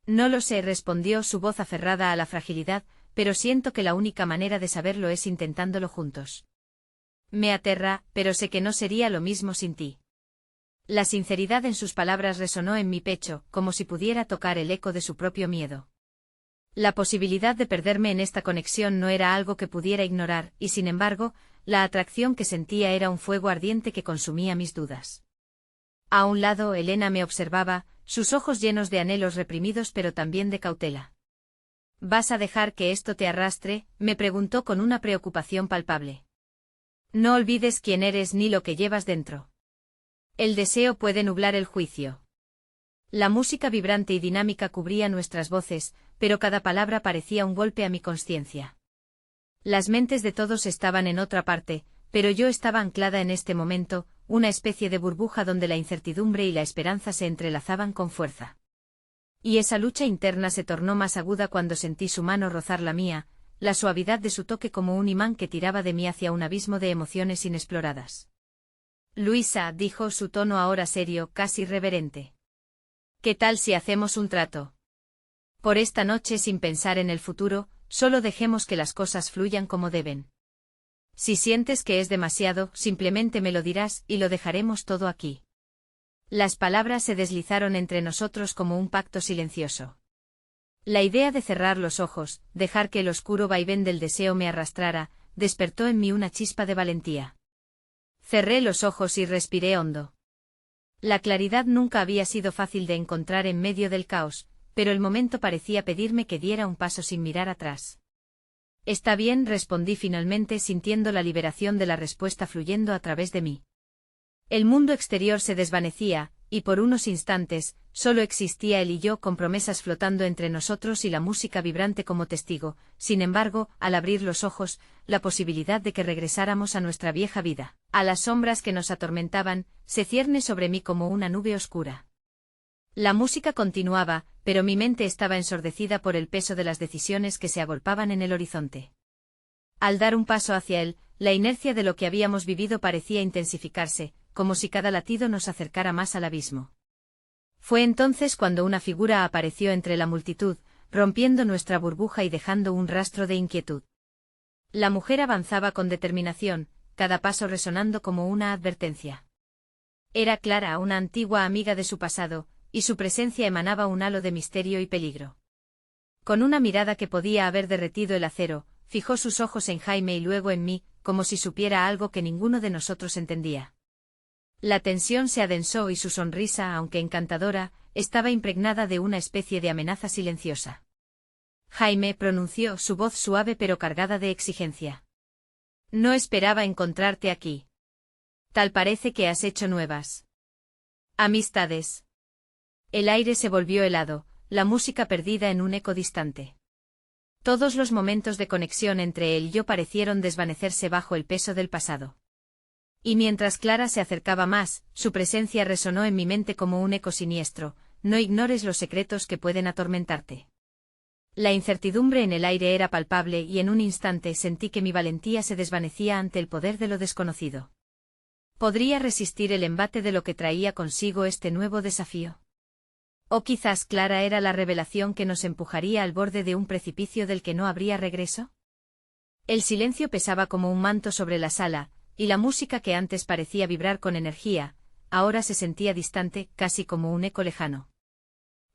No lo sé, respondió su voz aferrada a la fragilidad, pero siento que la única manera de saberlo es intentándolo juntos. Me aterra, pero sé que no sería lo mismo sin ti. La sinceridad en sus palabras resonó en mi pecho, como si pudiera tocar el eco de su propio miedo. La posibilidad de perderme en esta conexión no era algo que pudiera ignorar, y sin embargo, la atracción que sentía era un fuego ardiente que consumía mis dudas. A un lado, Elena me observaba, sus ojos llenos de anhelos reprimidos pero también de cautela. ¿Vas a dejar que esto te arrastre?, me preguntó con una preocupación palpable. No olvides quién eres ni lo que llevas dentro. El deseo puede nublar el juicio. La música vibrante y dinámica cubría nuestras voces, pero cada palabra parecía un golpe a mi conciencia. Las mentes de todos estaban en otra parte, pero yo estaba anclada en este momento, una especie de burbuja donde la incertidumbre y la esperanza se entrelazaban con fuerza. Y esa lucha interna se tornó más aguda cuando sentí su mano rozar la mía, la suavidad de su toque como un imán que tiraba de mí hacia un abismo de emociones inexploradas. Luisa, dijo, su tono ahora serio, casi reverente. ¿Qué tal si hacemos un trato? Por esta noche, sin pensar en el futuro, solo dejemos que las cosas fluyan como deben. Si sientes que es demasiado, simplemente me lo dirás y lo dejaremos todo aquí. Las palabras se deslizaron entre nosotros como un pacto silencioso. La idea de cerrar los ojos, dejar que el oscuro vaivén del deseo me arrastrara, despertó en mí una chispa de valentía. Cerré los ojos y respiré hondo. La claridad nunca había sido fácil de encontrar en medio del caos, pero el momento parecía pedirme que diera un paso sin mirar atrás. Está bien, respondí finalmente sintiendo la liberación de la respuesta fluyendo a través de mí. El mundo exterior se desvanecía, y por unos instantes, solo existía él y yo con promesas flotando entre nosotros y la música vibrante como testigo. Sin embargo, al abrir los ojos, la posibilidad de que regresáramos a nuestra vieja vida, a las sombras que nos atormentaban, se cierne sobre mí como una nube oscura. La música continuaba, pero mi mente estaba ensordecida por el peso de las decisiones que se agolpaban en el horizonte. Al dar un paso hacia él, la inercia de lo que habíamos vivido parecía intensificarse, como si cada latido nos acercara más al abismo. Fue entonces cuando una figura apareció entre la multitud, rompiendo nuestra burbuja y dejando un rastro de inquietud. La mujer avanzaba con determinación, cada paso resonando como una advertencia. Era Clara, una antigua amiga de su pasado, y su presencia emanaba un halo de misterio y peligro. Con una mirada que podía haber derretido el acero, fijó sus ojos en Jaime y luego en mí, como si supiera algo que ninguno de nosotros entendía. La tensión se adensó y su sonrisa, aunque encantadora, estaba impregnada de una especie de amenaza silenciosa. Jaime, pronunció, su voz suave pero cargada de exigencia. No esperaba encontrarte aquí. Tal parece que has hecho nuevas amistades. El aire se volvió helado, la música perdida en un eco distante. Todos los momentos de conexión entre él y yo parecieron desvanecerse bajo el peso del pasado. Y mientras Clara se acercaba más, su presencia resonó en mi mente como un eco siniestro: no ignores los secretos que pueden atormentarte. La incertidumbre en el aire era palpable y en un instante sentí que mi valentía se desvanecía ante el poder de lo desconocido. ¿Podría resistir el embate de lo que traía consigo este nuevo desafío? ¿O quizás Clara era la revelación que nos empujaría al borde de un precipicio del que no habría regreso? El silencio pesaba como un manto sobre la sala, y la música que antes parecía vibrar con energía, ahora se sentía distante, casi como un eco lejano.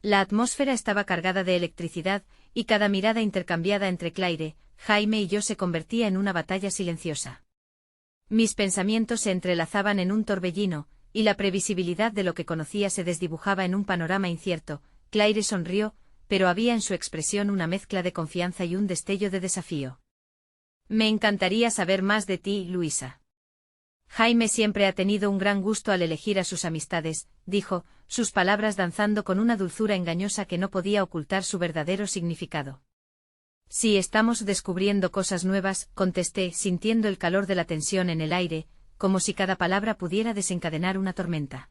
La atmósfera estaba cargada de electricidad, y cada mirada intercambiada entre Claire, Jaime y yo se convertía en una batalla silenciosa. Mis pensamientos se entrelazaban en un torbellino, y la previsibilidad de lo que conocía se desdibujaba en un panorama incierto. Claire sonrió, pero había en su expresión una mezcla de confianza y un destello de desafío. Me encantaría saber más de ti, Luisa. Jaime siempre ha tenido un gran gusto al elegir a sus amistades, dijo, sus palabras danzando con una dulzura engañosa que no podía ocultar su verdadero significado. Sí, estamos descubriendo cosas nuevas, contesté, sintiendo el calor de la tensión en el aire, como si cada palabra pudiera desencadenar una tormenta.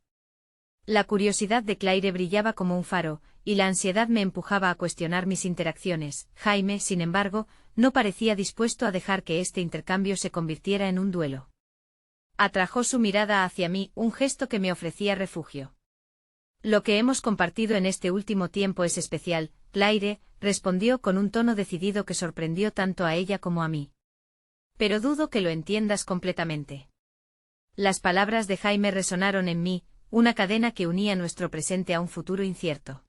La curiosidad de Claire brillaba como un faro, y la ansiedad me empujaba a cuestionar mis interacciones. Jaime, sin embargo, no parecía dispuesto a dejar que este intercambio se convirtiera en un duelo. Atrajo su mirada hacia mí, un gesto que me ofrecía refugio. Lo que hemos compartido en este último tiempo es especial, Claire, respondió con un tono decidido que sorprendió tanto a ella como a mí. Pero dudo que lo entiendas completamente. Las palabras de Jaime resonaron en mí, una cadena que unía nuestro presente a un futuro incierto.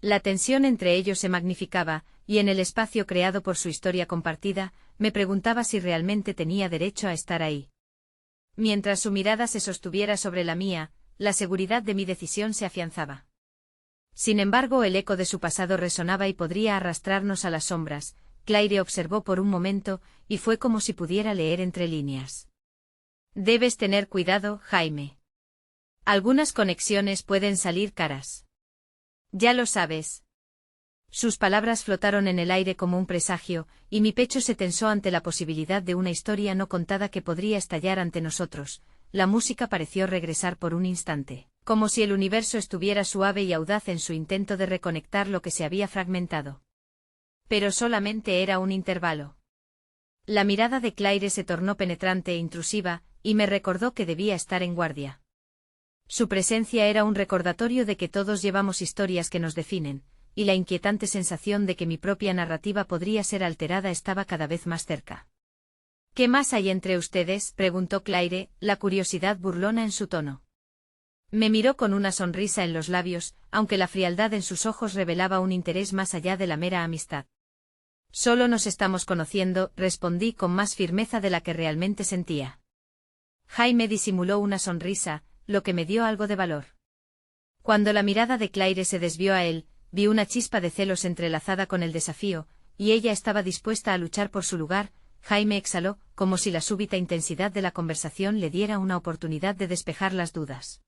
La tensión entre ellos se magnificaba, y en el espacio creado por su historia compartida, me preguntaba si realmente tenía derecho a estar ahí. Mientras su mirada se sostuviera sobre la mía, la seguridad de mi decisión se afianzaba. Sin embargo, el eco de su pasado resonaba y podría arrastrarnos a las sombras. Claire observó por un momento, y fue como si pudiera leer entre líneas. Debes tener cuidado, Jaime. Algunas conexiones pueden salir caras. Ya lo sabes. Sus palabras flotaron en el aire como un presagio, y mi pecho se tensó ante la posibilidad de una historia no contada que podría estallar ante nosotros. La música pareció regresar por un instante, como si el universo estuviera suave y audaz en su intento de reconectar lo que se había fragmentado. Pero solamente era un intervalo. La mirada de Claire se tornó penetrante e intrusiva, y me recordó que debía estar en guardia. Su presencia era un recordatorio de que todos llevamos historias que nos definen, y la inquietante sensación de que mi propia narrativa podría ser alterada estaba cada vez más cerca. ¿Qué más hay entre ustedes?, preguntó Claire, la curiosidad burlona en su tono. Me miró con una sonrisa en los labios, aunque la frialdad en sus ojos revelaba un interés más allá de la mera amistad. Solo nos estamos conociendo, respondí con más firmeza de la que realmente sentía. Jaime disimuló una sonrisa, lo que me dio algo de valor. Cuando la mirada de Claire se desvió a él, vi una chispa de celos entrelazada con el desafío, y ella estaba dispuesta a luchar por su lugar. Jaime exhaló, como si la súbita intensidad de la conversación le diera una oportunidad de despejar las dudas.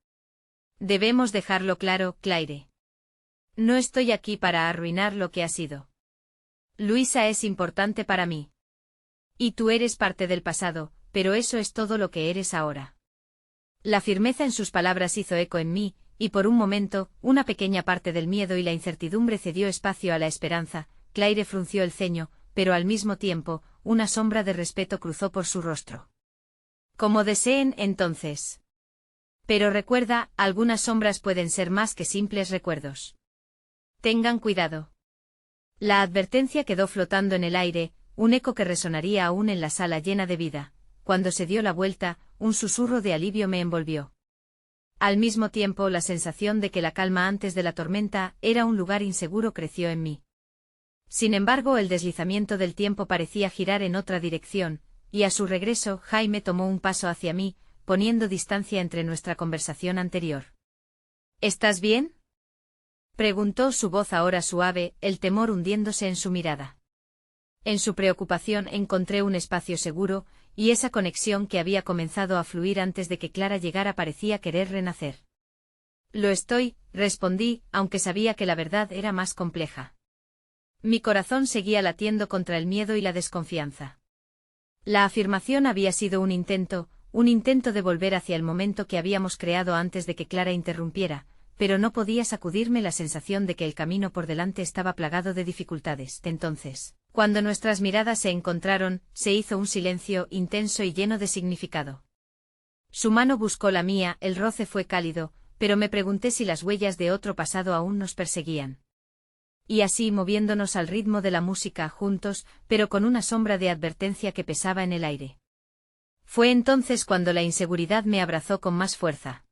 Debemos dejarlo claro, Claire. No estoy aquí para arruinar lo que ha sido. Luisa es importante para mí. Y tú eres parte del pasado, pero eso es todo lo que eres ahora. La firmeza en sus palabras hizo eco en mí, y por un momento, una pequeña parte del miedo y la incertidumbre cedió espacio a la esperanza. Claire frunció el ceño, pero al mismo tiempo, una sombra de respeto cruzó por su rostro. Como deseen, entonces. Pero recuerda, algunas sombras pueden ser más que simples recuerdos. Tengan cuidado. La advertencia quedó flotando en el aire, un eco que resonaría aún en la sala llena de vida. Cuando se dio la vuelta, un susurro de alivio me envolvió. Al mismo tiempo, la sensación de que la calma antes de la tormenta era un lugar inseguro creció en mí. Sin embargo, el deslizamiento del tiempo parecía girar en otra dirección, y a su regreso, Jaime tomó un paso hacia mí, poniendo distancia entre nuestra conversación anterior. ¿Estás bien?, preguntó, su voz ahora suave, el temor hundiéndose en su mirada. En su preocupación encontré un espacio seguro, y esa conexión que había comenzado a fluir antes de que Clara llegara parecía querer renacer. Lo estoy, respondí, aunque sabía que la verdad era más compleja. Mi corazón seguía latiendo contra el miedo y la desconfianza. La afirmación había sido un intento de volver hacia el momento que habíamos creado antes de que Clara interrumpiera, pero no podía sacudirme la sensación de que el camino por delante estaba plagado de dificultades. Entonces, cuando nuestras miradas se encontraron, se hizo un silencio intenso y lleno de significado. Su mano buscó la mía, el roce fue cálido, pero me pregunté si las huellas de otro pasado aún nos perseguían. Y así, moviéndonos al ritmo de la música juntos, pero con una sombra de advertencia que pesaba en el aire. Fue entonces cuando la inseguridad me abrazó con más fuerza.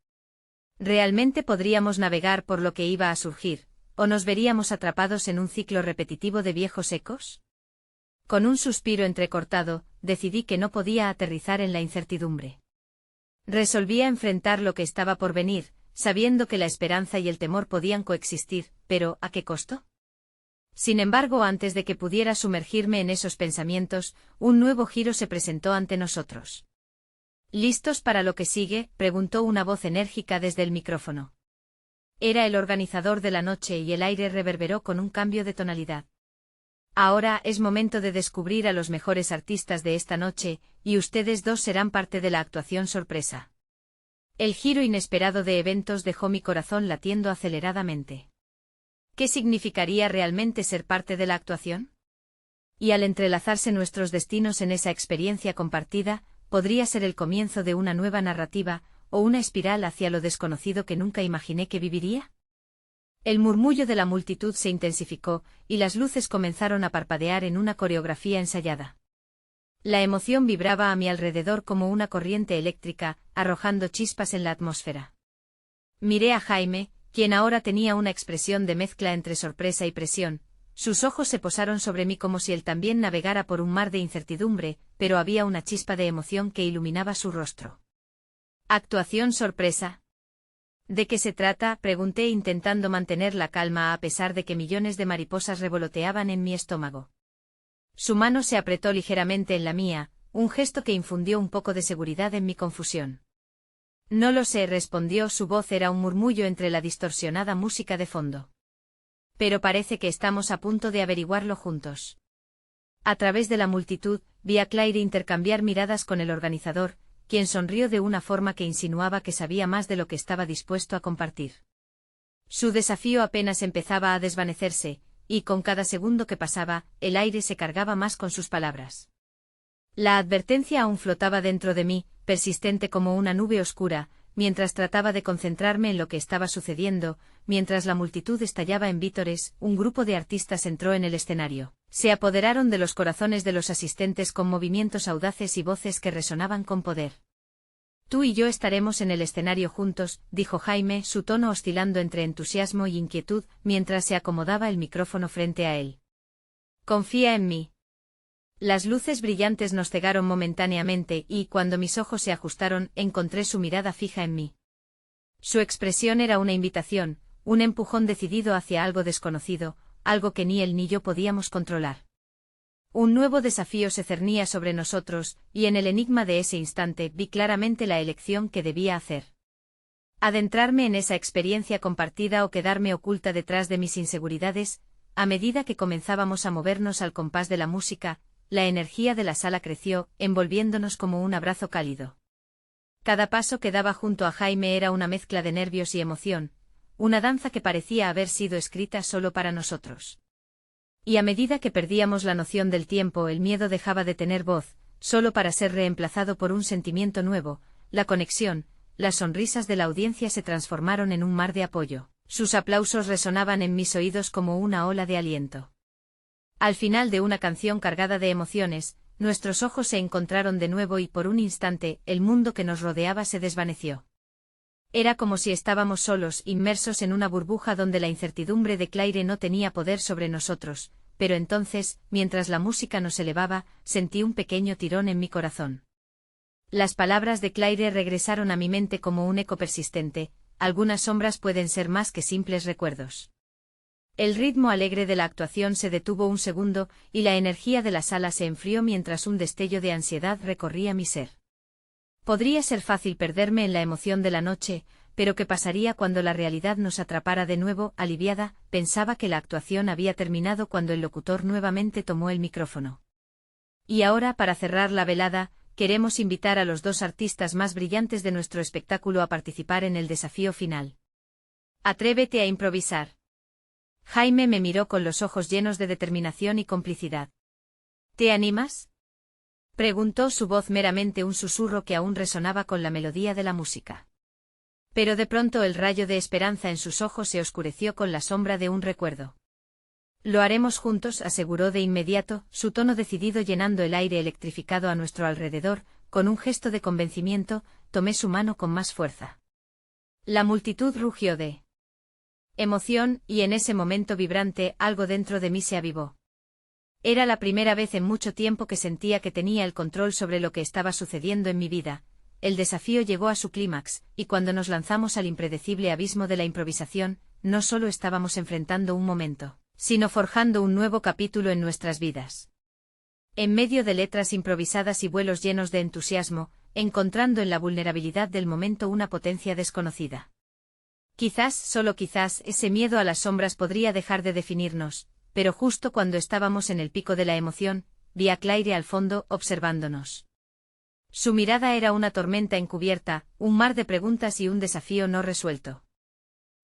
¿Realmente podríamos navegar por lo que iba a surgir, o nos veríamos atrapados en un ciclo repetitivo de viejos ecos? Con un suspiro entrecortado, decidí que no podía aterrizar en la incertidumbre. Resolvía enfrentar lo que estaba por venir, sabiendo que la esperanza y el temor podían coexistir, pero ¿a qué costo? Sin embargo, antes de que pudiera sumergirme en esos pensamientos, un nuevo giro se presentó ante nosotros. ¿Listos para lo que sigue?, preguntó una voz enérgica desde el micrófono. Era el organizador de la noche y el aire reverberó con un cambio de tonalidad. Ahora es momento de descubrir a los mejores artistas de esta noche, y ustedes dos serán parte de la actuación sorpresa. El giro inesperado de eventos dejó mi corazón latiendo aceleradamente. ¿Qué significaría realmente ser parte de la actuación? Y al entrelazarse nuestros destinos en esa experiencia compartida, podría ser el comienzo de una nueva narrativa, o una espiral hacia lo desconocido que nunca imaginé que viviría. El murmullo de la multitud se intensificó, y las luces comenzaron a parpadear en una coreografía ensayada. La emoción vibraba a mi alrededor como una corriente eléctrica, arrojando chispas en la atmósfera. Miré a Jaime, quien ahora tenía una expresión de mezcla entre sorpresa y presión. Sus ojos se posaron sobre mí como si él también navegara por un mar de incertidumbre, pero había una chispa de emoción que iluminaba su rostro. ¿Actuación sorpresa? ¿De qué se trata?, pregunté intentando mantener la calma a pesar de que millones de mariposas revoloteaban en mi estómago. Su mano se apretó ligeramente en la mía, un gesto que infundió un poco de seguridad en mi confusión. No lo sé, respondió, su voz era un murmullo entre la distorsionada música de fondo. Pero parece que estamos a punto de averiguarlo juntos. A través de la multitud, vi a Claire intercambiar miradas con el organizador, quien sonrió de una forma que insinuaba que sabía más de lo que estaba dispuesto a compartir. Su desafío apenas empezaba a desvanecerse, y con cada segundo que pasaba, el aire se cargaba más con sus palabras. La advertencia aún flotaba dentro de mí, persistente como una nube oscura, mientras trataba de concentrarme en lo que estaba sucediendo. Mientras la multitud estallaba en vítores, un grupo de artistas entró en el escenario. Se apoderaron de los corazones de los asistentes con movimientos audaces y voces que resonaban con poder. Tú y yo estaremos en el escenario juntos, dijo Jaime, su tono oscilando entre entusiasmo y inquietud, mientras se acomodaba el micrófono frente a él. Confía en mí. Las luces brillantes nos cegaron momentáneamente y, cuando mis ojos se ajustaron, encontré su mirada fija en mí. Su expresión era una invitación, un empujón decidido hacia algo desconocido, algo que ni él ni yo podíamos controlar. Un nuevo desafío se cernía sobre nosotros, y en el enigma de ese instante vi claramente la elección que debía hacer. Adentrarme en esa experiencia compartida o quedarme oculta detrás de mis inseguridades. A medida que comenzábamos a movernos al compás de la música, la energía de la sala creció, envolviéndonos como un abrazo cálido. Cada paso que daba junto a Jaime era una mezcla de nervios y emoción, una danza que parecía haber sido escrita solo para nosotros. Y a medida que perdíamos la noción del tiempo, el miedo dejaba de tener voz, solo para ser reemplazado por un sentimiento nuevo, la conexión. Las sonrisas de la audiencia se transformaron en un mar de apoyo. Sus aplausos resonaban en mis oídos como una ola de aliento. Al final de una canción cargada de emociones, nuestros ojos se encontraron de nuevo y por un instante el mundo que nos rodeaba se desvaneció. Era como si estábamos solos, inmersos en una burbuja donde la incertidumbre de Claire no tenía poder sobre nosotros, pero entonces, mientras la música nos elevaba, sentí un pequeño tirón en mi corazón. Las palabras de Claire regresaron a mi mente como un eco persistente: algunas sombras pueden ser más que simples recuerdos. El ritmo alegre de la actuación se detuvo un segundo, y la energía de la sala se enfrió mientras un destello de ansiedad recorría mi ser. Podría ser fácil perderme en la emoción de la noche, pero ¿qué pasaría cuando la realidad nos atrapara de nuevo? Aliviada, pensaba que la actuación había terminado cuando el locutor nuevamente tomó el micrófono. Y ahora, para cerrar la velada, queremos invitar a los 2 artistas más brillantes de nuestro espectáculo a participar en el desafío final. Atrévete a improvisar. Jaime me miró con los ojos llenos de determinación y complicidad. ¿Te animas?, preguntó, su voz meramente un susurro que aún resonaba con la melodía de la música. Pero de pronto el rayo de esperanza en sus ojos se oscureció con la sombra de un recuerdo. Lo haremos juntos, aseguró de inmediato, su tono decidido llenando el aire electrificado a nuestro alrededor. Con un gesto de convencimiento, tomé su mano con más fuerza. La multitud rugió de emoción, y en ese momento vibrante, algo dentro de mí se avivó. Era la primera vez en mucho tiempo que sentía que tenía el control sobre lo que estaba sucediendo en mi vida. El desafío llegó a su clímax, y cuando nos lanzamos al impredecible abismo de la improvisación, no solo estábamos enfrentando un momento, sino forjando un nuevo capítulo en nuestras vidas. En medio de letras improvisadas y vuelos llenos de entusiasmo, encontrando en la vulnerabilidad del momento una potencia desconocida. Quizás, solo quizás, ese miedo a las sombras podría dejar de definirnos, pero justo cuando estábamos en el pico de la emoción, vi a Claire al fondo, observándonos. Su mirada era una tormenta encubierta, un mar de preguntas y un desafío no resuelto.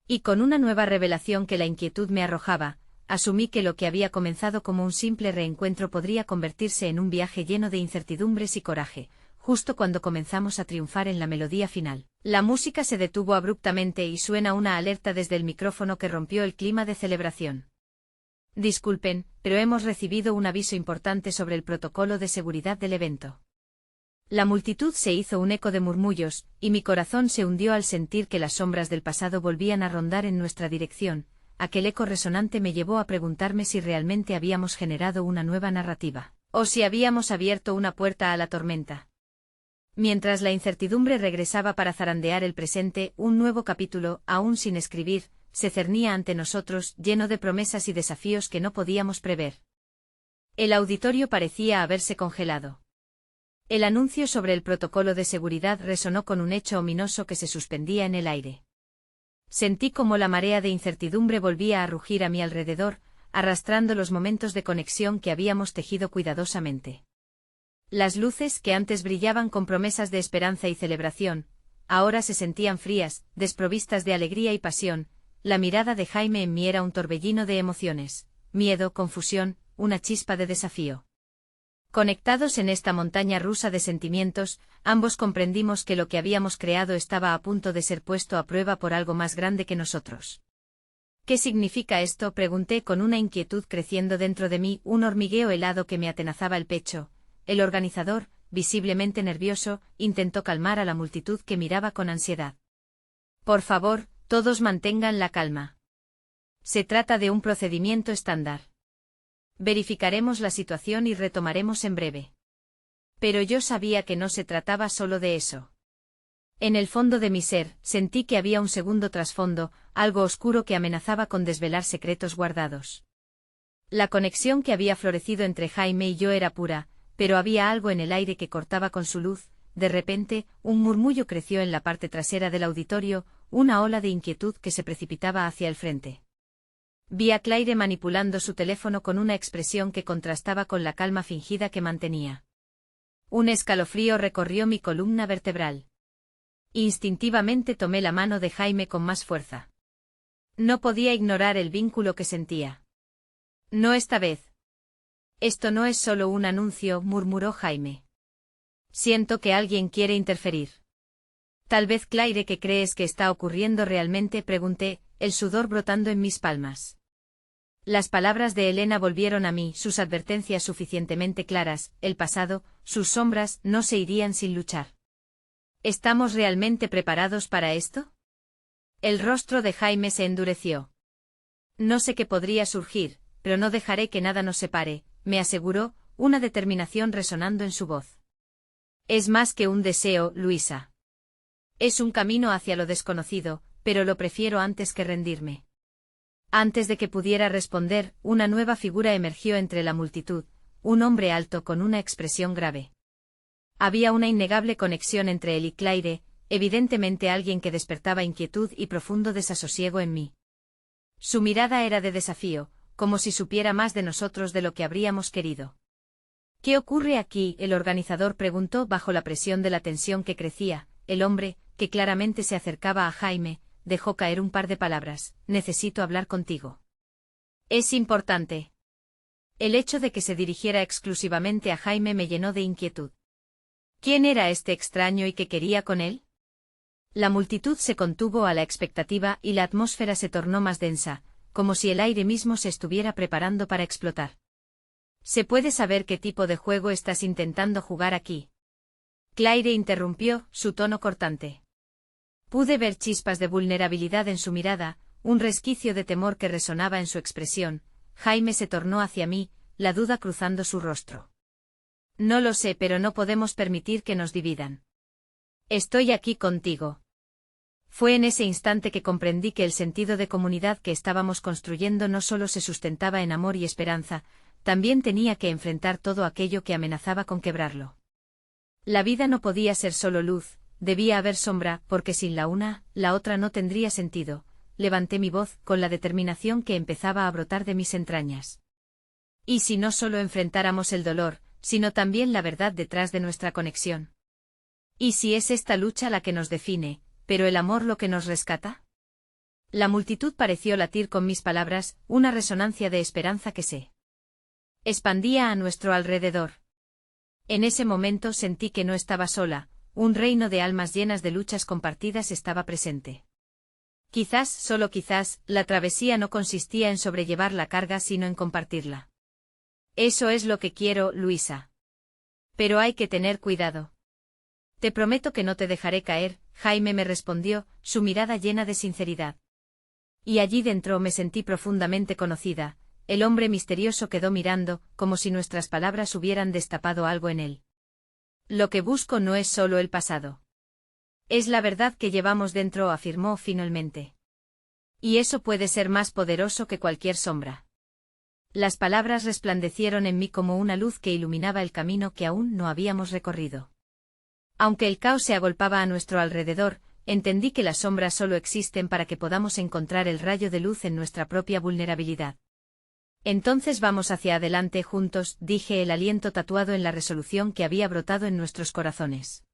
Y con una nueva revelación que la inquietud me arrojaba, asumí que lo que había comenzado como un simple reencuentro podría convertirse en un viaje lleno de incertidumbres y coraje. Justo cuando comenzamos a triunfar en la melodía final, la música se detuvo abruptamente y suena una alerta desde el micrófono que rompió el clima de celebración. Disculpen, pero hemos recibido un aviso importante sobre el protocolo de seguridad del evento. La multitud se hizo un eco de murmullos, y mi corazón se hundió al sentir que las sombras del pasado volvían a rondar en nuestra dirección. Aquel eco resonante me llevó a preguntarme si realmente habíamos generado una nueva narrativa, o si habíamos abierto una puerta a la tormenta. Mientras la incertidumbre regresaba para zarandear el presente, un nuevo capítulo, aún sin escribir, se cernía ante nosotros, lleno de promesas y desafíos que no podíamos prever. El auditorio parecía haberse congelado. El anuncio sobre el protocolo de seguridad resonó con un eco ominoso que se suspendía en el aire. Sentí como la marea de incertidumbre volvía a rugir a mi alrededor, arrastrando los momentos de conexión que habíamos tejido cuidadosamente. Las luces que antes brillaban con promesas de esperanza y celebración, ahora se sentían frías, desprovistas de alegría y pasión. La mirada de Jaime en mí era un torbellino de emociones, miedo, confusión, una chispa de desafío. Conectados en esta montaña rusa de sentimientos, ambos comprendimos que lo que habíamos creado estaba a punto de ser puesto a prueba por algo más grande que nosotros. ¿Qué significa esto?, pregunté con una inquietud creciendo dentro de mí, un hormigueo helado que me atenazaba el pecho. El organizador, visiblemente nervioso, intentó calmar a la multitud que miraba con ansiedad. Por favor, todos mantengan la calma. Se trata de un procedimiento estándar. Verificaremos la situación y retomaremos en breve. Pero yo sabía que no se trataba solo de eso. En el fondo de mi ser, sentí que había un segundo trasfondo, algo oscuro que amenazaba con desvelar secretos guardados. La conexión que había florecido entre Jaime y yo era pura, pero había algo en el aire que cortaba con su luz. De repente, un murmullo creció en la parte trasera del auditorio, una ola de inquietud que se precipitaba hacia el frente. Vi a Claire manipulando su teléfono con una expresión que contrastaba con la calma fingida que mantenía. Un escalofrío recorrió mi columna vertebral. Instintivamente tomé la mano de Jaime con más fuerza. No podía ignorar el vínculo que sentía. No esta vez. Esto no es solo un anuncio, murmuró Jaime. Siento que alguien quiere interferir. Tal vez Claire, ¿qué crees que está ocurriendo realmente?, pregunté, el sudor brotando en mis palmas. Las palabras de Elena volvieron a mí, sus advertencias suficientemente claras, el pasado, sus sombras, no se irían sin luchar. ¿Estamos realmente preparados para esto? El rostro de Jaime se endureció. No sé qué podría surgir, pero no dejaré que nada nos separe, me aseguró, una determinación resonando en su voz. Es más que un deseo, Luisa. Es un camino hacia lo desconocido, pero lo prefiero antes que rendirme. Antes de que pudiera responder, una nueva figura emergió entre la multitud, un hombre alto con una expresión grave. Había una innegable conexión entre él y Claire, evidentemente alguien que despertaba inquietud y profundo desasosiego en mí. Su mirada era de desafío, como si supiera más de nosotros de lo que habríamos querido. ¿Qué ocurre aquí?, el organizador preguntó bajo la presión de la tensión que crecía. El hombre, que claramente se acercaba a Jaime, dejó caer un par de palabras: necesito hablar contigo. Es importante. El hecho de que se dirigiera exclusivamente a Jaime me llenó de inquietud. ¿Quién era este extraño y qué quería con él? La multitud se contuvo a la expectativa y la atmósfera se tornó más densa, como si el aire mismo se estuviera preparando para explotar. ¿Se puede saber qué tipo de juego estás intentando jugar aquí?, Claire interrumpió, su tono cortante. Pude ver chispas de vulnerabilidad en su mirada, un resquicio de temor que resonaba en su expresión. Jaime se tornó hacia mí, la duda cruzando su rostro. No lo sé, pero no podemos permitir que nos dividan. Estoy aquí contigo. Fue en ese instante que comprendí que el sentido de comunidad que estábamos construyendo no solo se sustentaba en amor y esperanza, también tenía que enfrentar todo aquello que amenazaba con quebrarlo. La vida no podía ser solo luz, debía haber sombra, porque sin la una, la otra no tendría sentido. Levanté mi voz, con la determinación que empezaba a brotar de mis entrañas. ¿Y si no solo enfrentáramos el dolor, sino también la verdad detrás de nuestra conexión? ¿Y si es esta lucha la que nos define, pero el amor lo que nos rescata? La multitud pareció latir con mis palabras, una resonancia de esperanza que se expandía a nuestro alrededor. En ese momento sentí que no estaba sola, un reino de almas llenas de luchas compartidas estaba presente. Quizás, solo quizás, la travesía no consistía en sobrellevar la carga sino en compartirla. Eso es lo que quiero, Luisa. Pero hay que tener cuidado. Te prometo que no te dejaré caer, Jaime me respondió, su mirada llena de sinceridad. Y allí dentro me sentí profundamente conocida. El hombre misterioso quedó mirando, como si nuestras palabras hubieran destapado algo en él. Lo que busco no es solo el pasado. Es la verdad que llevamos dentro, afirmó finalmente. Y eso puede ser más poderoso que cualquier sombra. Las palabras resplandecieron en mí como una luz que iluminaba el camino que aún no habíamos recorrido. Aunque el caos se agolpaba a nuestro alrededor, entendí que las sombras solo existen para que podamos encontrar el rayo de luz en nuestra propia vulnerabilidad. Entonces vamos hacia adelante juntos, dije, el aliento tatuado en la resolución que había brotado en nuestros corazones.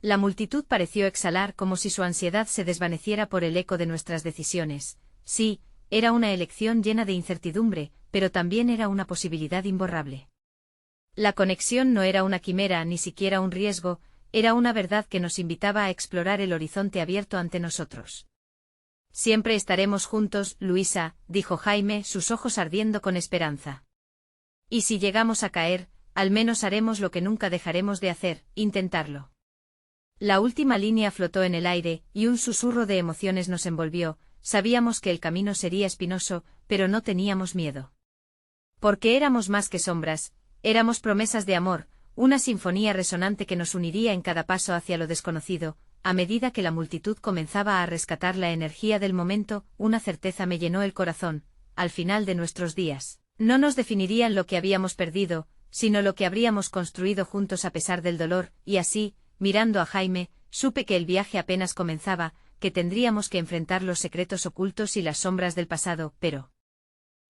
La multitud pareció exhalar como si su ansiedad se desvaneciera por el eco de nuestras decisiones. Sí, era una elección llena de incertidumbre, pero también era una posibilidad imborrable. La conexión no era una quimera, ni siquiera un riesgo, era una verdad que nos invitaba a explorar el horizonte abierto ante nosotros. Siempre estaremos juntos, Luisa, dijo Jaime, sus ojos ardiendo con esperanza. Y si llegamos a caer, al menos haremos lo que nunca dejaremos de hacer, intentarlo. La última línea flotó en el aire, y un susurro de emociones nos envolvió. Sabíamos que el camino sería espinoso, pero no teníamos miedo. Porque éramos más que sombras, éramos promesas de amor, una sinfonía resonante que nos uniría en cada paso hacia lo desconocido. A medida que la multitud comenzaba a rescatar la energía del momento, una certeza me llenó el corazón: al final de nuestros días, no nos definirían lo que habíamos perdido, sino lo que habríamos construido juntos a pesar del dolor, y así, mirando a Jaime, supe que el viaje apenas comenzaba, que tendríamos que enfrentar los secretos ocultos y las sombras del pasado, pero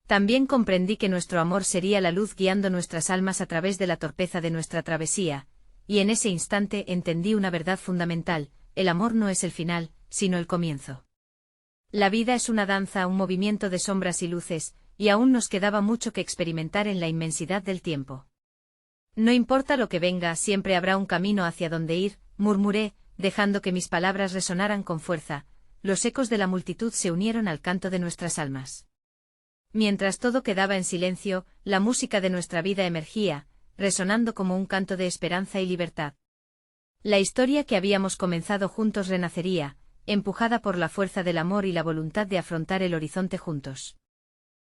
también comprendí que nuestro amor sería la luz guiando nuestras almas a través de la torpeza de nuestra travesía, y en ese instante entendí una verdad fundamental: el amor no es el final, sino el comienzo. La vida es una danza, un movimiento de sombras y luces, y aún nos quedaba mucho que experimentar en la inmensidad del tiempo. No importa lo que venga, siempre habrá un camino hacia donde ir, murmuré, dejando que mis palabras resonaran con fuerza. Los ecos de la multitud se unieron al canto de nuestras almas. Mientras todo quedaba en silencio, la música de nuestra vida emergía, resonando como un canto de esperanza y libertad. La historia que habíamos comenzado juntos renacería, empujada por la fuerza del amor y la voluntad de afrontar el horizonte juntos.